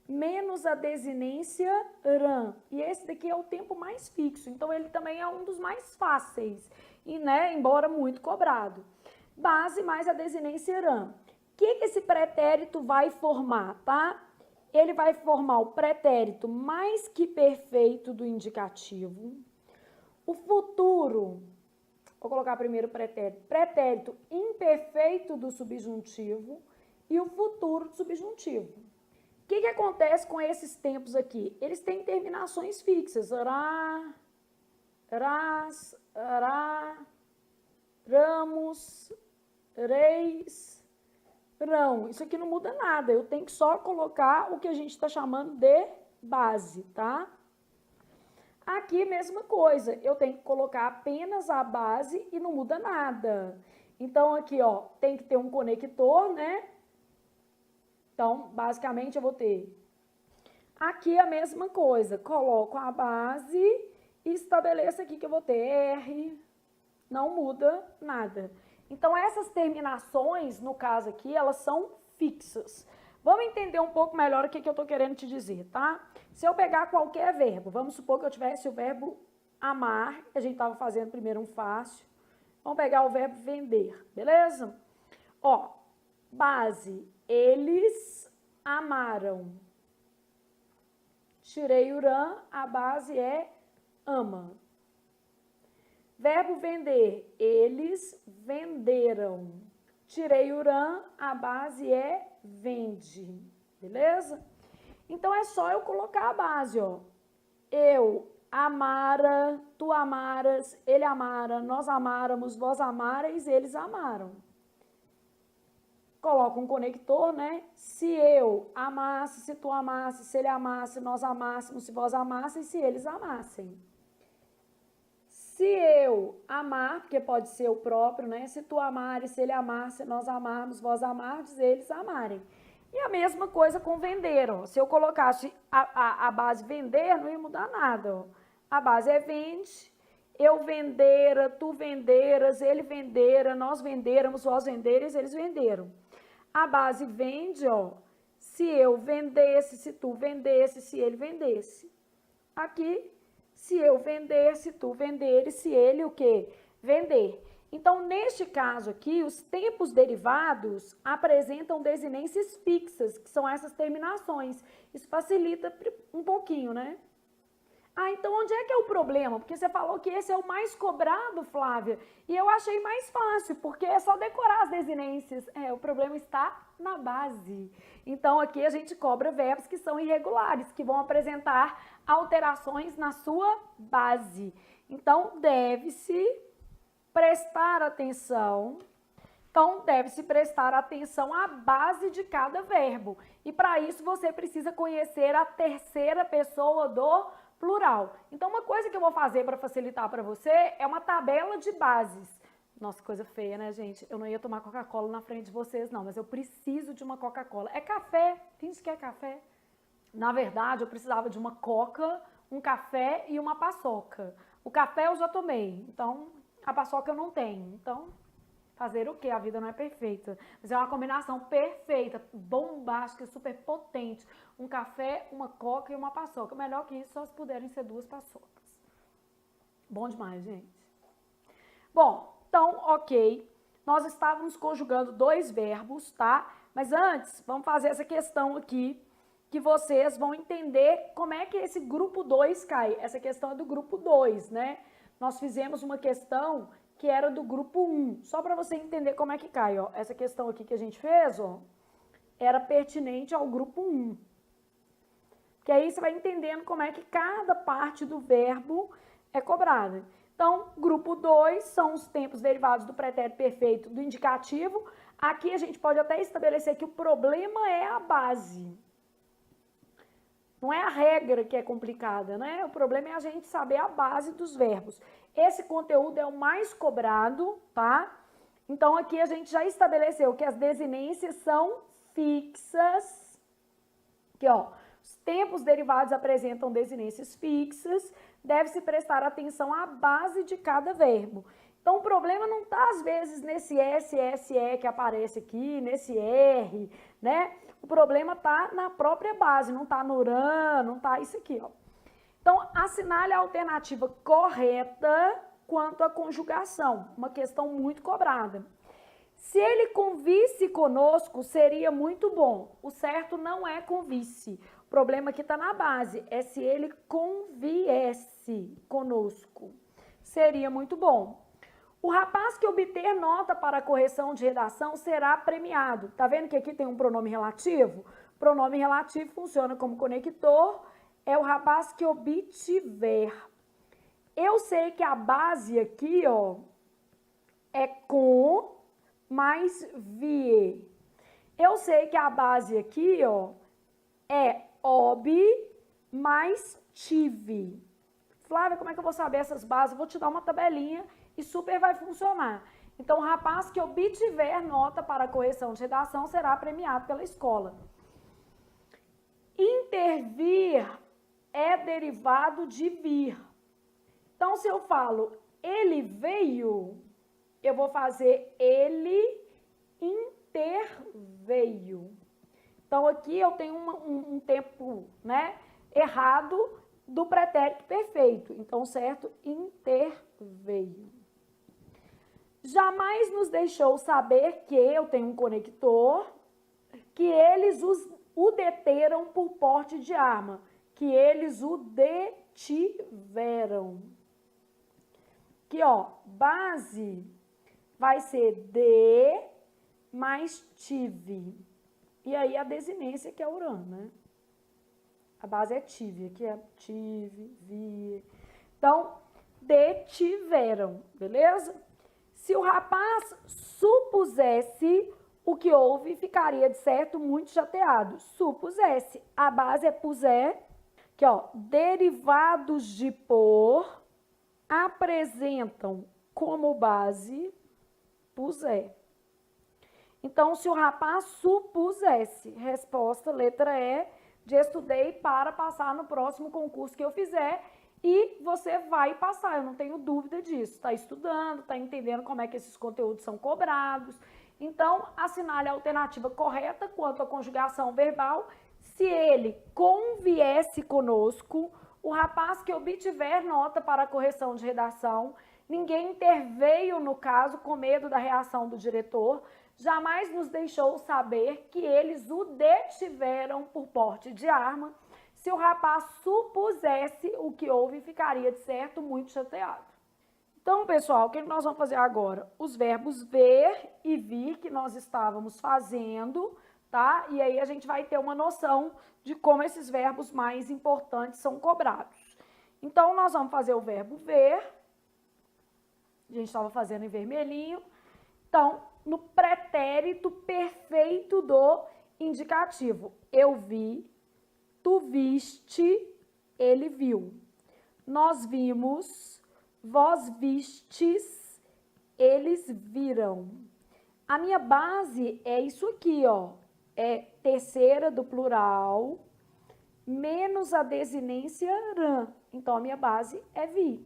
menos a desinência ran. E esse daqui é o tempo mais fixo, então ele também é um dos mais fáceis, e, né, embora muito cobrado. Base mais a desinência ran. O que esse pretérito vai formar, tá? Ele vai formar o pretérito mais que perfeito do indicativo. O futuro, vou colocar primeiro o pretérito. Pretérito imperfeito do subjuntivo e o futuro do subjuntivo. O que acontece com esses tempos aqui? Eles têm terminações fixas. Ra, ras, ra, ramos, reis, rão. Isso aqui não muda nada. Eu tenho que só colocar o que a gente está chamando de base, tá? Aqui, mesma coisa. Eu tenho que colocar apenas a base e não muda nada. Então, aqui, ó, tem que ter um conector, né? Então, basicamente, eu vou ter aqui a mesma coisa. Coloco a base e estabeleço aqui que eu vou ter R. Não muda nada. Então, essas terminações, no caso aqui, elas são fixas. Vamos entender um pouco melhor o que eu estou querendo te dizer, tá? Se eu pegar qualquer verbo, vamos supor que eu tivesse o verbo amar, a gente estava fazendo primeiro um fácil. Vamos pegar o verbo vender, beleza? Ó, base, eles amaram. Tirei o rã, a base é ama. Verbo vender, eles venderam. Tirei o rã, a base é vende, beleza? Então é só eu colocar a base, ó. Eu amara, tu amaras, ele amara, nós amáramos, vós amareis, eles amaram. Coloca um conector, né? Se eu amasse, se tu amasse, se ele amasse, nós amássemos, se vós amasseis, se eles amassem. Se eu amar, porque pode ser o próprio, né? Se tu amares, se ele amar, se nós amarmos, vós amardes, eles amarem. E a mesma coisa com vender, ó. Se eu colocasse a base vender, não ia mudar nada, ó. A base é vende, eu vendera, tu venderas, ele vendera, nós venderamos, vós venderes, eles venderam. A base vende, ó. Se eu vendesse, se tu vendesse, se ele vendesse. Aqui, se eu vender, se tu venderes, se ele o quê? Vender. Então, neste caso aqui, os tempos derivados apresentam desinências fixas, que são essas terminações. Isso facilita um pouquinho, né? Ah, então onde é que é o problema? Porque você falou que esse é o mais cobrado, Flávia, e eu achei mais fácil, porque é só decorar as desinências. O problema está na base. Então, aqui a gente cobra verbos que são irregulares, que vão apresentar alterações na sua base. Então, deve-se prestar atenção. Então, deve-se prestar atenção à base de cada verbo. E para isso, você precisa conhecer a terceira pessoa do plural. Então, uma coisa que eu vou fazer para facilitar para você é uma tabela de bases. Nossa, coisa feia, né, gente? Eu não ia tomar Coca-Cola na frente de vocês, não, mas eu preciso de uma Coca-Cola. É café, finge que é café. Na verdade, eu precisava de uma Coca, um café e uma paçoca. O café eu já tomei, então a paçoca eu não tenho. Então, fazer o quê? A vida não é perfeita. Mas é uma combinação perfeita, bombástica, super potente. Um café, uma coca e uma paçoca. Melhor que isso, só se puderem ser 2 paçocas. Bom demais, gente. Bom, então, ok. Nós estávamos conjugando 2 verbos, tá? Mas antes, vamos fazer essa questão aqui, que vocês vão entender como é que esse grupo 2 cai. Essa questão é do grupo 2, né? Nós fizemos uma questão que era do grupo 1, só para você entender como é que cai, ó. Essa questão aqui que a gente fez, ó, era pertinente ao grupo 1. Que aí você vai entendendo como é que cada parte do verbo é cobrada. Então, grupo 2 são os tempos derivados do pretérito perfeito do indicativo. Aqui a gente pode até estabelecer que o problema é a base. Não é a regra que é complicada, né? O problema é a gente saber a base dos verbos. Esse conteúdo é o mais cobrado, tá? Então, aqui a gente já estabeleceu que as desinências são fixas. Aqui, ó, os tempos derivados apresentam desinências fixas. Deve-se prestar atenção à base de cada verbo. Então, o problema não está, às vezes, nesse SE que aparece aqui, nesse R, né? O problema está na própria base, não está no RAN, não está isso aqui, ó. Então, assinale a alternativa correta quanto à conjugação, uma questão muito cobrada. Se ele convisse conosco, seria muito bom. O certo não é convisse. O problema aqui está na base, é se ele conviesse conosco. Seria muito bom. O rapaz que obter nota para a correção de redação será premiado. Tá vendo que aqui tem um pronome relativo? O pronome relativo funciona como conector. É o rapaz que obtiver. Eu sei que a base aqui, ó, é com mais vie. Eu sei que a base aqui, ó, é ob mais tive. Flávia, como é que eu vou saber essas bases? Eu vou te dar uma tabelinha e super vai funcionar. Então, o rapaz que obtiver nota para a correção de redação será premiado pela escola. Intervir é derivado de vir. Então, se eu falo ele veio, eu vou fazer ele interveio. Então, Então, aqui eu tenho um tempo, né, errado do pretérito perfeito. Então, certo? Interveio. Jamais nos deixou saber que eu tenho um conector, que eles o deteram por porte de arma, que eles o detiveram. Aqui, ó, base vai ser de mais tive. E aí a desinência que é Urano, né? A base é tive, aqui é tive, vi. Então, detiveram, beleza? Se o rapaz supusesse o que houve, ficaria, de certo, muito chateado. Supusesse. A base é puser. Aqui, ó, derivados de por apresentam como base puser. Então, se o rapaz supusesse, resposta, letra E, de estudei para passar no próximo concurso que eu fizer, e você vai passar, eu não tenho dúvida disso. Está estudando, está entendendo como é que esses conteúdos são cobrados. Então, assinale a alternativa correta quanto à conjugação verbal. Se ele conviesse conosco, o rapaz que obtiver nota para a correção de redação, ninguém interveio no caso com medo da reação do diretor, jamais nos deixou saber que eles o detiveram por porte de arma. Se o rapaz supusesse o que houve, ficaria, de certo, muito chateado. Então, pessoal, o que nós vamos fazer agora? Os verbos ver e vir que nós estávamos fazendo, tá? E aí a gente vai ter uma noção de como esses verbos mais importantes são cobrados. Então, nós vamos fazer o verbo ver. A gente estava fazendo em vermelhinho. Então, no pretérito perfeito do indicativo. Eu vi, tu viste, ele viu. Nós vimos, vós vistes, eles viram. A minha base é isso aqui, ó. É terceira do plural, menos a desinência rã. Então, a minha base é vi.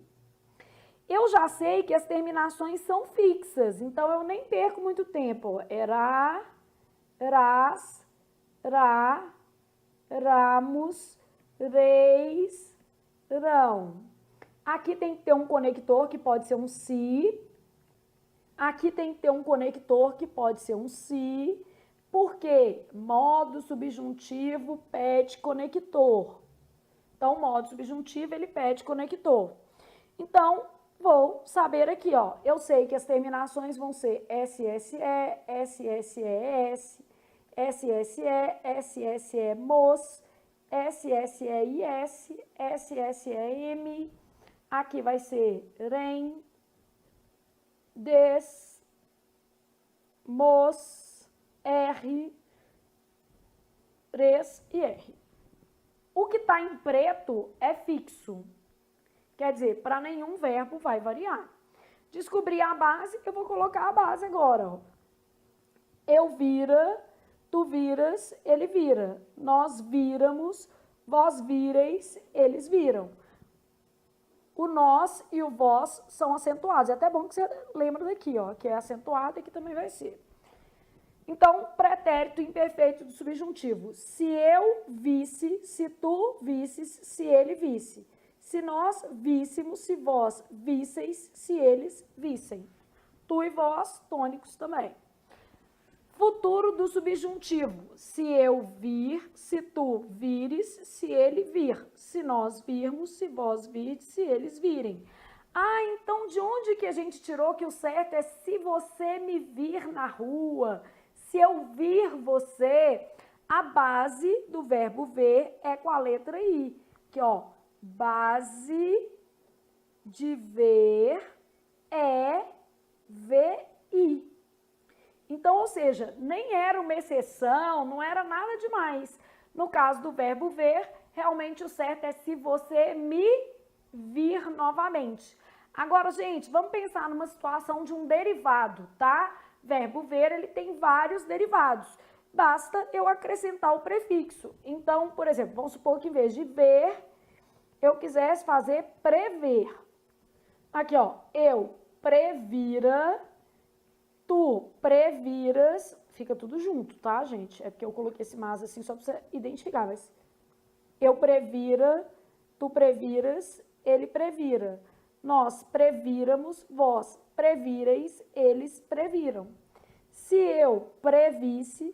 Eu já sei que as terminações são fixas, então eu nem perco muito tempo. Era, ras, ra, ramos, reis, rão. Aqui tem que ter um conector que pode ser um si. Aqui tem que ter um conector que pode ser um si. Por quê? Modo subjuntivo pede conector. Então, o modo subjuntivo, ele pede conector. Então, vou saber aqui, ó. Eu sei que as terminações vão ser SSE, SSES, SSE, SSE-MOS, SSEIS, SSEM. Aqui vai ser REM, DES, MOS, R, RES e R. O que está em preto é fixo. Quer dizer, para nenhum verbo vai variar. Descobri a base, eu vou colocar a base agora. Ó. Eu vira, tu viras, ele vira. Nós viramos, vós vireis, eles viram. O nós e o vós são acentuados. É até bom que você lembra daqui, ó, que é acentuado e que também vai ser. Então, pretérito imperfeito do subjuntivo. Se eu visse, se tu visses, se ele visse. Se nós víssemos, se vós visseis, se eles vissem. Tu e vós, tônicos também. Futuro do subjuntivo. Se eu vir, se tu vires, se ele vir. Se nós virmos, se vós virdes, se eles virem. Ah, então de onde que a gente tirou que o certo é se você me vir na rua? Se eu vir você, a base do verbo ver é com a letra I. Aqui, ó, base de ver é VI. Então, ou seja, nem era uma exceção, não era nada demais. No caso do verbo ver, realmente o certo é se você me vir novamente. Agora, gente, vamos pensar numa situação de um derivado, tá? Verbo ver, ele tem vários derivados. Basta eu acrescentar o prefixo. Então, por exemplo, vamos supor que em vez de ver, eu quisesse fazer prever. Aqui, ó, eu previra, tu previras, fica tudo junto, tá, gente? É porque eu coloquei esse mas assim só pra você identificar, mas eu previra, tu previras, ele previra. Nós prevíramos, vós previreis, eles previram. Se eu previsse,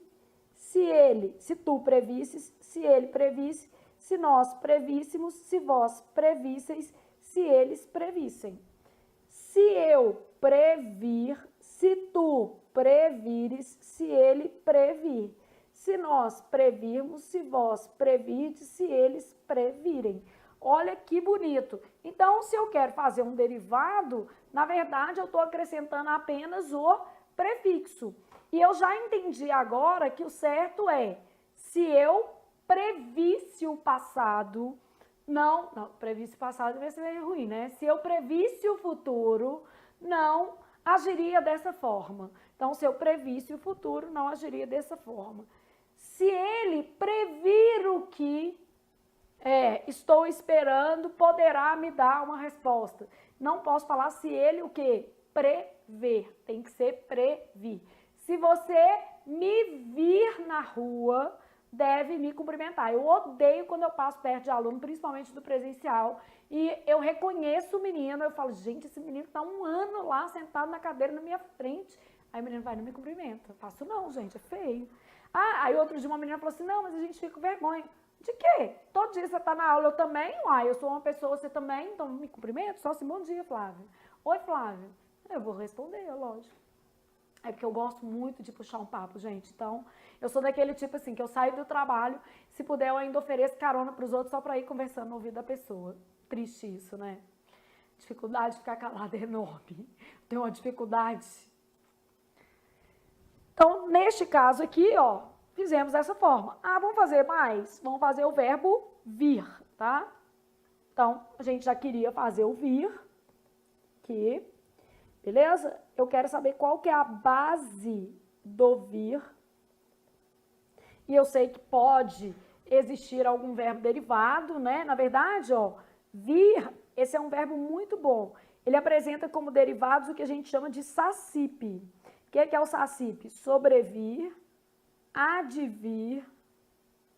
se tu previsses, se ele previsse, se nós prevíssemos, se vós previsseis, se eles previssem. Se eu previr, se tu previres, se ele previr. Se nós previrmos, se vós previrdes, se eles previrem. Olha que bonito. Então, se eu quero fazer um derivado, na verdade, eu estou acrescentando apenas o prefixo. E eu já entendi agora que o certo é, se eu previsse o passado, não, previsse o passado vai ser ruim, né? Se eu previsse o futuro, não agiria dessa forma. Então, se eu previsse o futuro, não agiria dessa forma. Se ele previr o que estou esperando, poderá me dar uma resposta. Não posso falar se ele o quê? Prever. Tem que ser previr. Se você me vir na rua, deve me cumprimentar. Eu odeio quando eu passo perto de aluno, principalmente do presencial, e eu reconheço o menino, eu falo, gente, esse menino está um ano lá sentado na cadeira na minha frente. Aí o menino vai e não me cumprimenta. Eu faço não, gente, é feio. Aí outro dia uma menina falou assim, não, mas a gente fica com vergonha. De quê? Todo dia você está na aula, eu também? Eu sou uma pessoa, você também? Então me cumprimento? Só assim, bom dia, Flávia. Oi, Flávia. Eu vou responder, lógico. É porque eu gosto muito de puxar um papo, gente. Então, eu sou daquele tipo assim, que eu saio do trabalho, se puder eu ainda ofereço carona para os outros só para ir conversando no ouvido da pessoa. Triste isso, né? Dificuldade de ficar calada é enorme. Tenho uma dificuldade. Então, neste caso aqui, ó, fizemos dessa forma. Vamos fazer mais? Vamos fazer o verbo vir, tá? Então, a gente já queria fazer o vir, aqui, beleza? Eu quero saber qual que é a base do vir. E eu sei que pode existir algum verbo derivado, né? Na verdade, ó, vir, esse é um verbo muito bom. Ele apresenta como derivados o que a gente chama de sacipe. O que é o sacipe? Sobrevir, advir,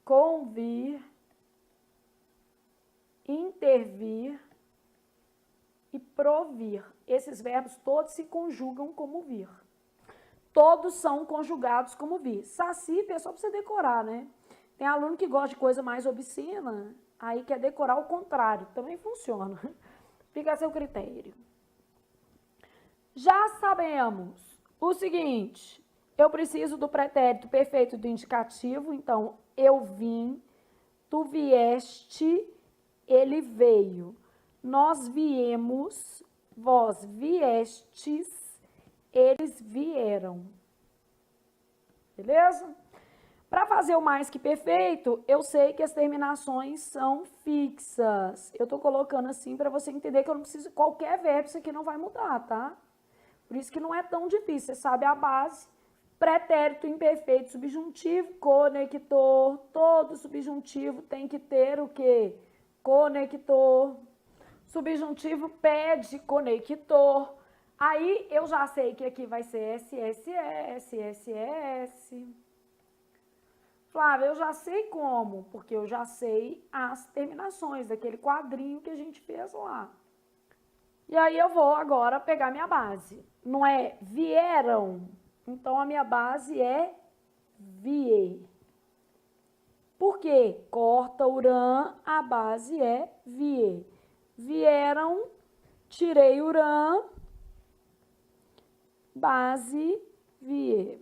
convir, intervir e provir. Esses verbos todos se conjugam como vir. Todos são conjugados como vir. Sacipe é só para você decorar, né? Tem aluno que gosta de coisa mais obscena, aí quer decorar o contrário. Também funciona. Fica a seu critério. Já sabemos o seguinte, eu preciso do pretérito perfeito do indicativo, então, eu vim, tu vieste, ele veio. Nós viemos, vós viestes, eles vieram. Beleza? Para fazer o mais que perfeito, eu sei que as terminações são fixas. Eu estou colocando assim para você entender que eu não preciso, qualquer verbo, isso aqui não vai mudar, tá? Por isso que não é tão difícil, você sabe a base. Pretérito imperfeito subjuntivo, conector, todo subjuntivo tem que ter o quê? Conector. Subjuntivo pede conector. Aí eu já sei que aqui vai ser SSS, SSS. Flávia, eu já sei como, porque eu já sei as terminações daquele quadrinho que a gente fez lá. E aí eu vou agora pegar minha base. Não é vieram, então a minha base é vie. Por quê? Corta o rã, a base é vie. Vieram, tirei o rã, base vie.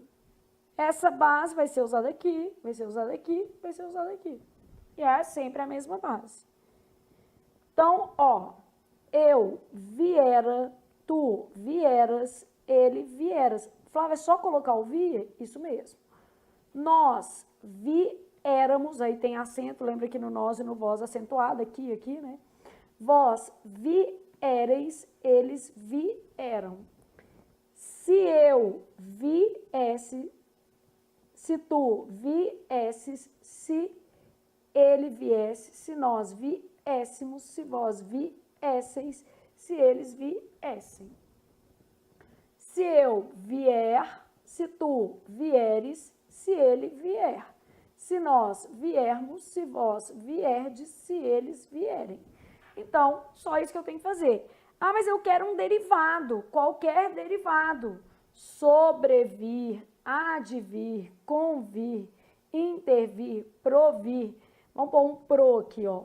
Essa base vai ser usada aqui, vai ser usada aqui, vai ser usada aqui. E é sempre a mesma base. Então, ó, eu viera, tu vieras, ele vieras. Flávia, é só colocar o via? Isso mesmo. Nós viéramos, aí tem acento, lembra que no nós e no vós acentuado, aqui, né? Vós viereis, eles vieram. Se eu viesse, se tu viesses, se ele viesse, se nós viéssemos, se vós viesseis, se eles viessem. se eu vier, se tu vieres, se ele vier. Se nós viermos, se vós vierdes, se eles vierem. Então, só isso que eu tenho que fazer. Ah, mas eu quero um derivado, qualquer derivado. Sobrevir, advir, convir, intervir, provir. Vamos pôr um pro aqui, ó.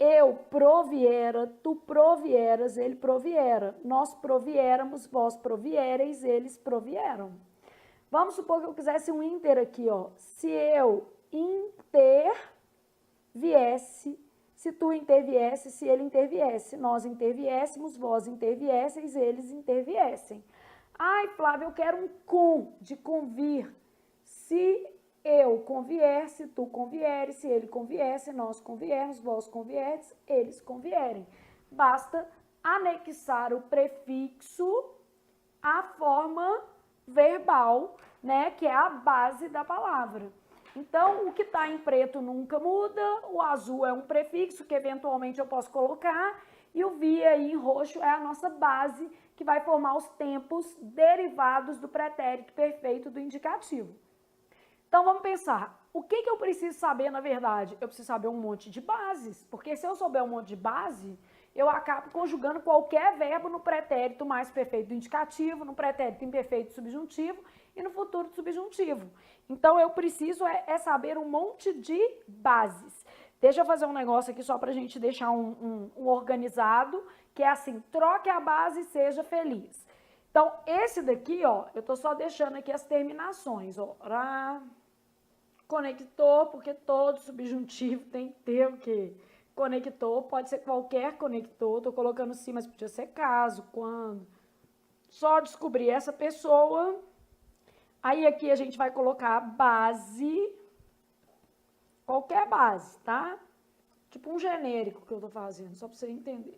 Eu proviera, tu provieras, ele proviera. Nós proviéramos, vós proviereis, eles provieram. Vamos supor que eu quisesse um inter aqui, ó. Se eu interviesse, se tu interviesse, se ele interviesse, nós interviéssemos, vós interviesseis, eles interviessem. Ai, Flávia, eu quero um com, de convir. Se eu convier, se tu convieres, se ele conviesse, nós conviermos, vós convierdes, eles convierem. Basta anexar o prefixo à forma verbal, né, que é a base da palavra. Então, o que está em preto nunca muda, o azul é um prefixo que eventualmente eu posso colocar, e o vi aí em roxo é a nossa base que vai formar os tempos derivados do pretérito perfeito do indicativo. Então, vamos pensar, o que eu preciso saber na verdade? Eu preciso saber um monte de bases, porque se eu souber um monte de base, eu acabo conjugando qualquer verbo no pretérito mais perfeito do indicativo, no pretérito imperfeito subjuntivo e no futuro subjuntivo. Então, eu preciso saber um monte de bases. Deixa eu fazer um negócio aqui só para a gente deixar um organizado, que é assim, troque a base e seja feliz. Então, esse daqui, ó, eu tô só deixando aqui as terminações, ó. Conector, porque todo subjuntivo tem que ter o quê? Conector, pode ser qualquer conector, tô colocando sim, mas podia ser caso, quando. Só descobrir essa pessoa. Aí aqui a gente vai colocar a base, qualquer base, tá? Tipo um genérico que eu tô fazendo, só para você entender.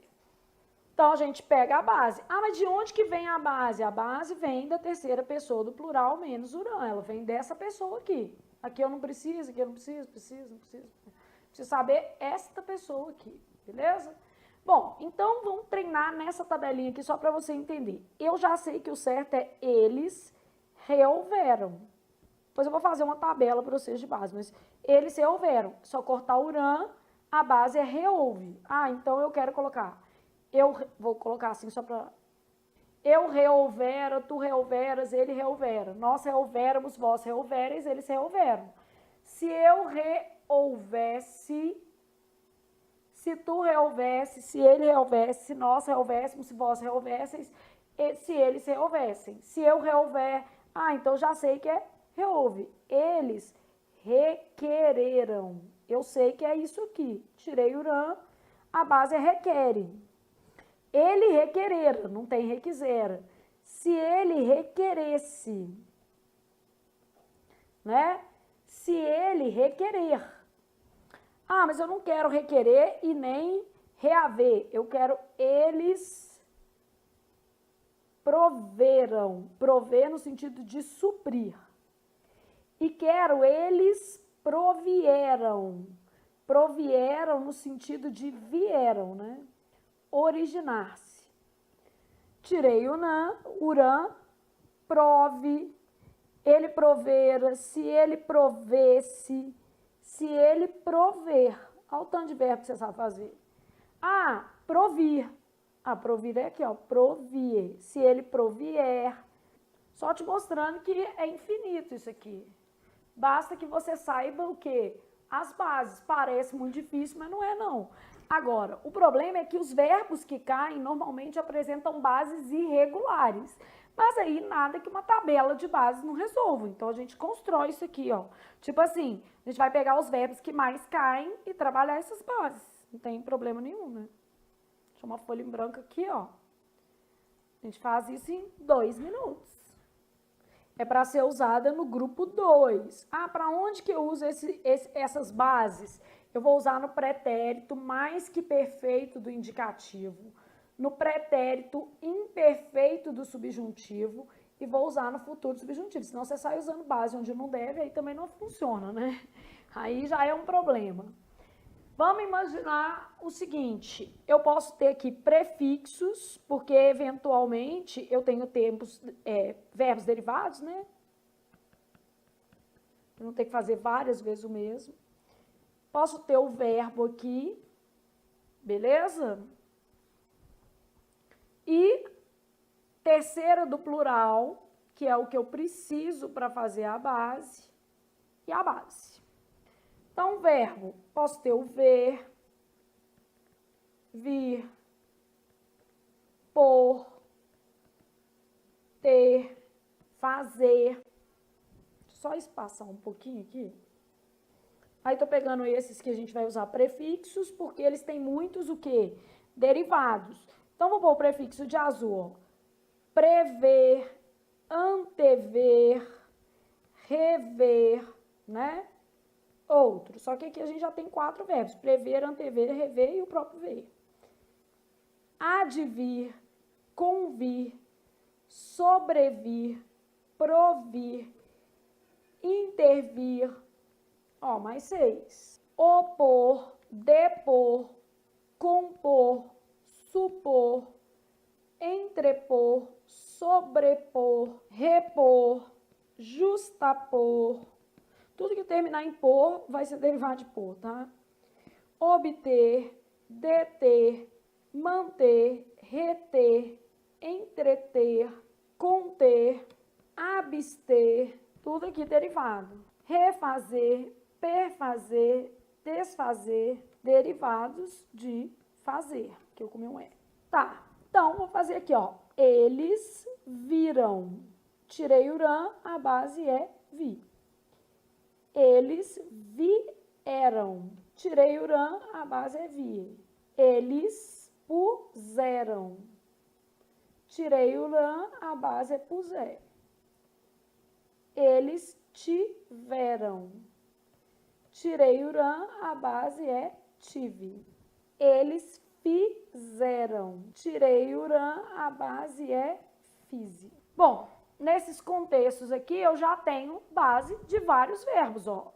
Então, a gente pega a base. Ah, mas de onde que vem a base? A base vem da terceira pessoa do plural menos urã. Ela vem dessa pessoa aqui. Aqui eu não preciso, aqui eu não preciso. Preciso saber esta pessoa aqui, beleza? Bom, então vamos treinar nessa tabelinha aqui só para você entender. Eu já sei que o certo é eles resolveram. Depois eu vou fazer uma tabela para vocês de base, mas eles resolveram. Só cortar o urã, a base é reouve. Ah, então eu quero colocar. Eu vou colocar assim só para... Eu reolvera, tu reolveras, ele reolvera. Nós reolvéramos, vós reolvereis, eles reolveram. Se eu reolvesse, se tu reolvesse, se ele reolvesse, se nós reolvéssemos, se vós reolvesseis, se eles reolvessem. Se eu reolver, então já sei que é reolve. Eles requereram. Eu sei que é isso aqui. Tirei o rã, a base é requere. Ele requerera, não tem requisera. Se ele requeresse, né? Se ele requerer. Ah, mas eu não quero requerer e nem reaver. Eu quero eles proveram. Prover no sentido de suprir. E quero eles provieram. Provieram no sentido de vieram, né? Originar-se. Tirei o urã, prove, ele provera, se ele provesse, se ele prover. Olha o tanto de verbo que você sabe fazer. Provir. Provir é aqui, ó, provie. Se ele provier. Só te mostrando que é infinito isso aqui. Basta que você saiba o quê? As bases. Parece muito difícil, mas não é não. Agora, o problema é que os verbos que caem normalmente apresentam bases irregulares. Mas aí nada que uma tabela de bases não resolva. Então a gente constrói isso aqui, ó. Tipo assim, a gente vai pegar os verbos que mais caem e trabalhar essas bases. Não tem problema nenhum, né? Deixa uma folha em branco aqui, ó. A gente faz isso em 2 minutos. É para ser usada no grupo 2. Para onde que eu uso essas bases? Eu vou usar no pretérito mais que perfeito do indicativo, no pretérito imperfeito do subjuntivo e vou usar no futuro subjuntivo. Senão você sai usando base onde não deve, aí também não funciona, né? Aí já é um problema. Vamos imaginar o seguinte, eu posso ter aqui prefixos, porque eventualmente eu tenho verbos derivados, né? Eu não tenho que fazer várias vezes o mesmo. Posso ter o verbo aqui, beleza? E terceira do plural, que é o que eu preciso para fazer a base, e a base. Então, verbo, posso ter o ver, vir, por, ter, fazer. Deixa eu só espaçar um pouquinho aqui. Aí, tô pegando esses que a gente vai usar prefixos, porque eles têm muitos o quê? Derivados. Então, vou pôr o prefixo de azul, ó. Prever, antever, rever, né? Outro. Só que aqui a gente já tem 4 verbos. Prever, antever, rever e o próprio ver. Advir, convir, sobrevir, provir, intervir. Ó, mais 6. Opor, depor, compor, supor, entrepor, sobrepor, repor, justapor. Tudo que terminar em por vai ser derivado de por, tá? Obter, deter, manter, reter, entreter, conter, abster, tudo aqui derivado. Refazer, perfazer, desfazer, derivados de fazer, que eu comi um E. Tá, então vou fazer aqui, ó. Eles viram. Tirei o rã, a base é vi. Eles vieram. Tirei o rã, a base é vi. Eles puseram. Tirei o rã, a base é puser. Eles tiveram. Tirei o rã, a base é tive. Eles fizeram. Tirei o rã, a base é fize. Bom, nesses contextos aqui, eu já tenho base de vários verbos, ó.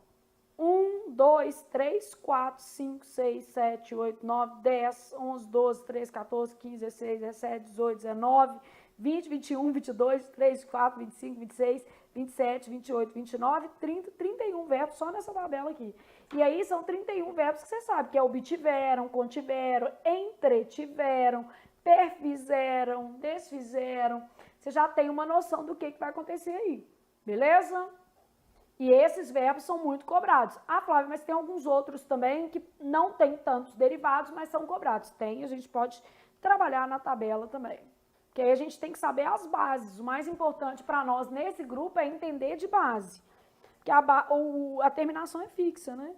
1, 2, 3, 4, 5, 6, 7, 8, 9, 10, 11, 12, 13, 14, 15, 16, 17, 18, 19, 20, 21, 22, 23, 24, 25, 26, 27, 28, 29, 30, 31 verbos só nessa tabela aqui. E aí são 31 verbos que você sabe, que é obtiveram, contiveram, entretiveram, perfizeram, desfizeram. Você já tem uma noção do que vai acontecer aí, beleza? E esses verbos são muito cobrados. Ah, Flávia, mas tem alguns outros também que não tem tantos derivados, mas são cobrados. Tem, a gente pode trabalhar na tabela também. Porque aí a gente tem que saber as bases. O mais importante para nós nesse grupo é entender de base. Porque a terminação é fixa, né?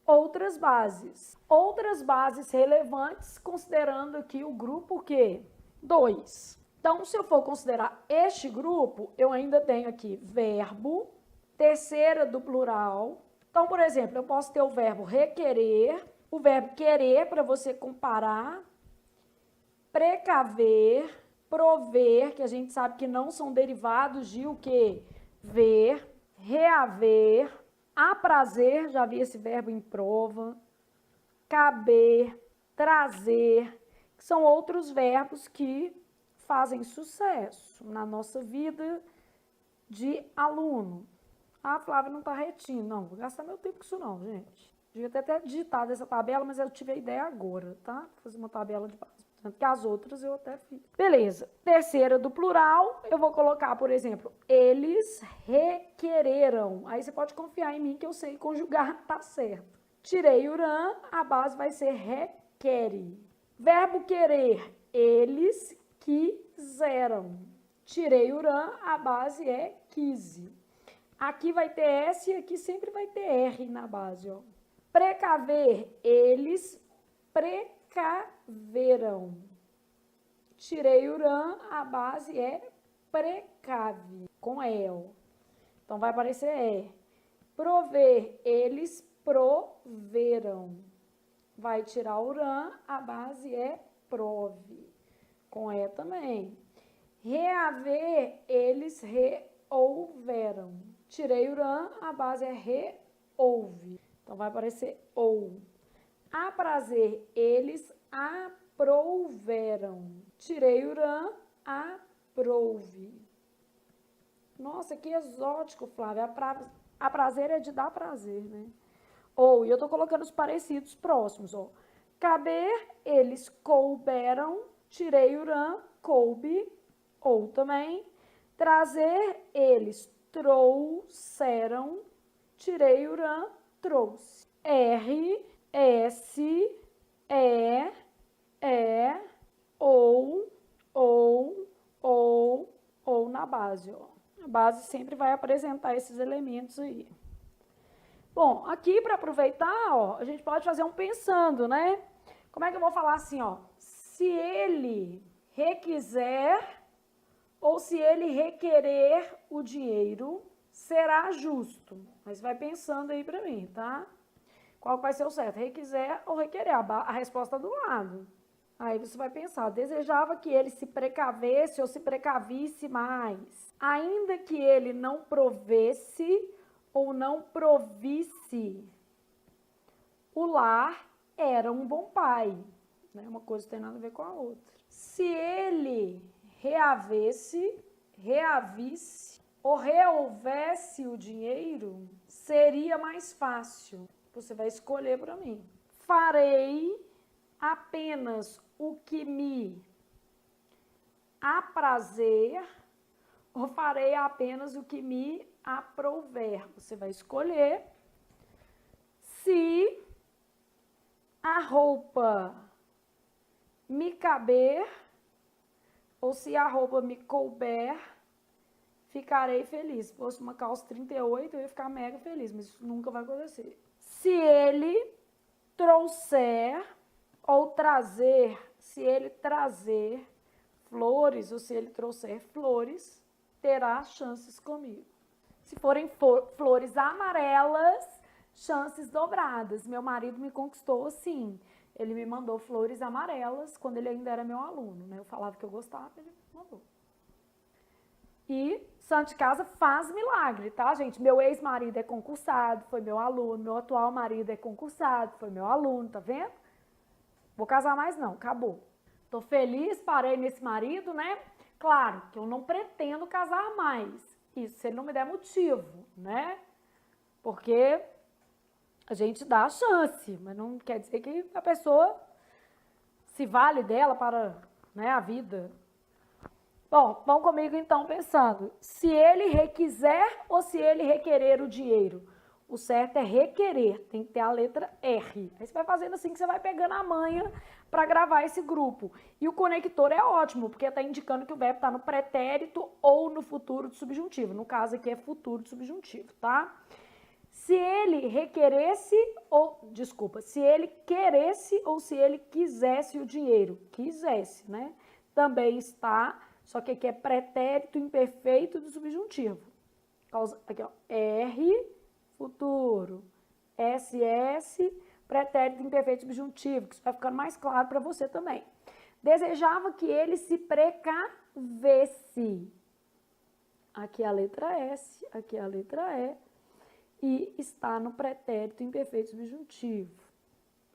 Outras bases. Outras bases relevantes, considerando aqui o grupo quê? 2. Então, se eu for considerar este grupo, eu ainda tenho aqui verbo, terceira do plural. Então, por exemplo, eu posso ter o verbo requerer, o verbo querer para você comparar, precaver, prover, que a gente sabe que não são derivados de o quê? Ver, reaver, aprazer, já vi esse verbo em prova, caber, trazer, que são outros verbos que fazem sucesso na nossa vida de aluno. Ah, Flávia, não tá retinho. Não, vou gastar meu tempo com isso não, gente. Devia ter até digitado essa tabela, mas eu tive a ideia agora, tá? Vou fazer uma tabela de base. Tanto que as outras eu até fiz. Beleza. Terceira do plural, eu vou colocar, por exemplo, eles requereram. Aí você pode confiar em mim que eu sei conjugar, tá certo. Tirei o rã, a base vai ser requere. Verbo querer, eles quiseram. Tirei o rã, a base é quise. Aqui vai ter S e aqui sempre vai ter R na base, ó. Precaver, eles precaveram. Tirei o rã, a base é precave, com el. Então vai aparecer E. Prover, eles proveram. Vai tirar o rã, a base é prove, com E também. Reaver, eles reouveram. Tirei o rã, a base é reouve. Então vai aparecer ou. A prazer, eles aprouveram. Tirei o rã, aprouve. Nossa, que exótico, Flávia. A prazer é de dar prazer, né? Ou, e eu tô colocando os parecidos próximos, ó. Caber, eles couberam. Tirei o rã, coube. Ou também, trazer, eles trouxeram. Tirei o rã, trouxe. R, S, é, ou na base, ó. A base sempre vai apresentar esses elementos aí. Bom, aqui para aproveitar, ó, a gente pode fazer um pensando, né? Como é que eu vou falar assim, ó? Se ele requiser ou se ele requerer o dinheiro, será justo. Mas vai pensando aí para mim, tá? Qual vai ser o certo? Requiser ou requerer? A resposta do lado. Aí você vai pensar, desejava que ele se precavesse ou se precavisse mais. Ainda que ele não provesse ou não provisse, o lar era um bom pai. Né? Uma coisa não tem nada a ver com a outra. Se ele reavisse ou rehouvesse o dinheiro, seria mais fácil. Você vai escolher para mim. Farei apenas o que me aprazer ou farei apenas o que me aprouver. Você vai escolher. Se a roupa me caber ou se a roupa me couber, ficarei feliz. Se fosse uma calça 38, eu ia ficar mega feliz, mas isso nunca vai acontecer. Se ele trouxer ou trazer, se ele trazer flores ou se ele trouxer flores, terá chances comigo. Se forem flores amarelas, chances dobradas. Meu marido me conquistou assim. Ele me mandou flores amarelas quando ele ainda era meu aluno, né? Eu falava que eu gostava, ele mandou. E santo de casa faz milagre, tá, gente? Meu ex-marido é concursado, foi meu aluno. Meu atual marido é concursado, foi meu aluno, tá vendo? Vou casar mais não, acabou. Tô feliz, parei nesse marido, né? Claro que eu não pretendo casar mais. Isso se ele não me der motivo, né? Porque a gente dá a chance, mas não quer dizer que a pessoa se vale dela para, né, a vida. Bom, vão comigo então pensando, se ele requiser ou se ele requerer o dinheiro. O certo é requerer, tem que ter a letra R. Aí você vai fazendo assim que você vai pegando a manha para gravar esse grupo. E o conector é ótimo, porque está indicando que o verbo está no pretérito ou no futuro do subjuntivo. No caso aqui é futuro do subjuntivo, tá? Se ele requeresse ou, desculpa, se ele queresse ou se ele quisesse o dinheiro. Quisesse, né? Também está, só que aqui é pretérito imperfeito do subjuntivo. Aqui, ó, R, futuro, SS, pretérito imperfeito subjuntivo, que isso vai ficando mais claro para você também. Desejava que ele se precavesse. Aqui é a letra S, aqui é a letra E, e está no pretérito imperfeito subjuntivo,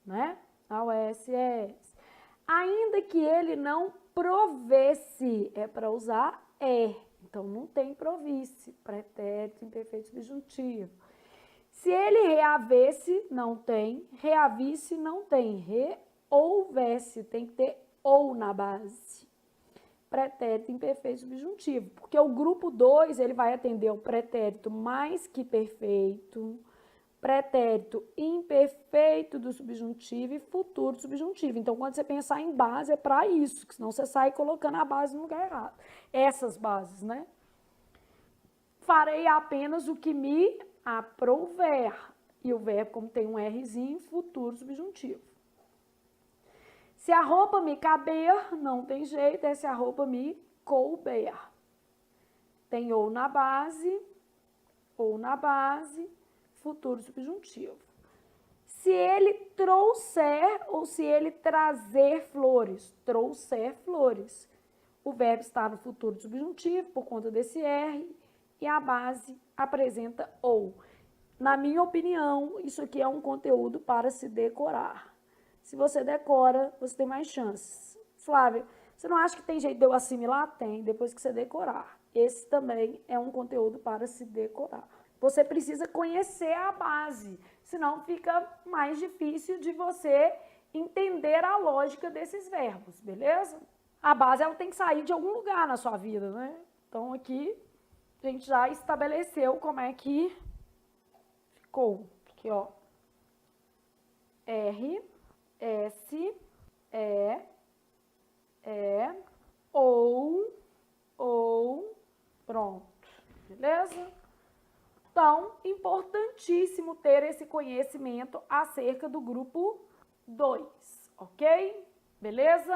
né? Ao SS. Ainda que ele não provesse, é para usar então não tem provisse, pretérito imperfeito subjuntivo. Se ele reavesse, não tem, reavisse, não tem, rehouvesse, tem que ter ou na base. Pretérito imperfeito subjuntivo, porque o grupo 2, ele vai atender o pretérito mais que perfeito, pretérito imperfeito do subjuntivo e futuro do subjuntivo. Então, quando você pensar em base, é para isso, que senão você sai colocando a base no lugar errado. Essas bases, né? Farei apenas o que me aprouver. E o verbo, como tem um Rzinho, futuro subjuntivo. Se a roupa me caber, não tem jeito, é se a roupa me couber. Tem ou na base, futuro subjuntivo. Se ele trouxer ou se ele trazer flores, trouxer flores. O verbo está no futuro subjuntivo por conta desse R e a base apresenta ou. Na minha opinião, isso aqui é um conteúdo para se decorar. Se você decora, você tem mais chances. Flávia, você não acha que tem jeito de eu assimilar? Tem, depois que você decorar. Esse também é um conteúdo para se decorar. Você precisa conhecer a base, senão fica mais difícil de você entender a lógica desses verbos, beleza? A base ela tem que sair de algum lugar na sua vida, né? Então aqui a gente já estabeleceu como é que ficou. Aqui, ó. R, S, E, ou, pronto, beleza? Então, importantíssimo ter esse conhecimento acerca do grupo 2, ok? Beleza?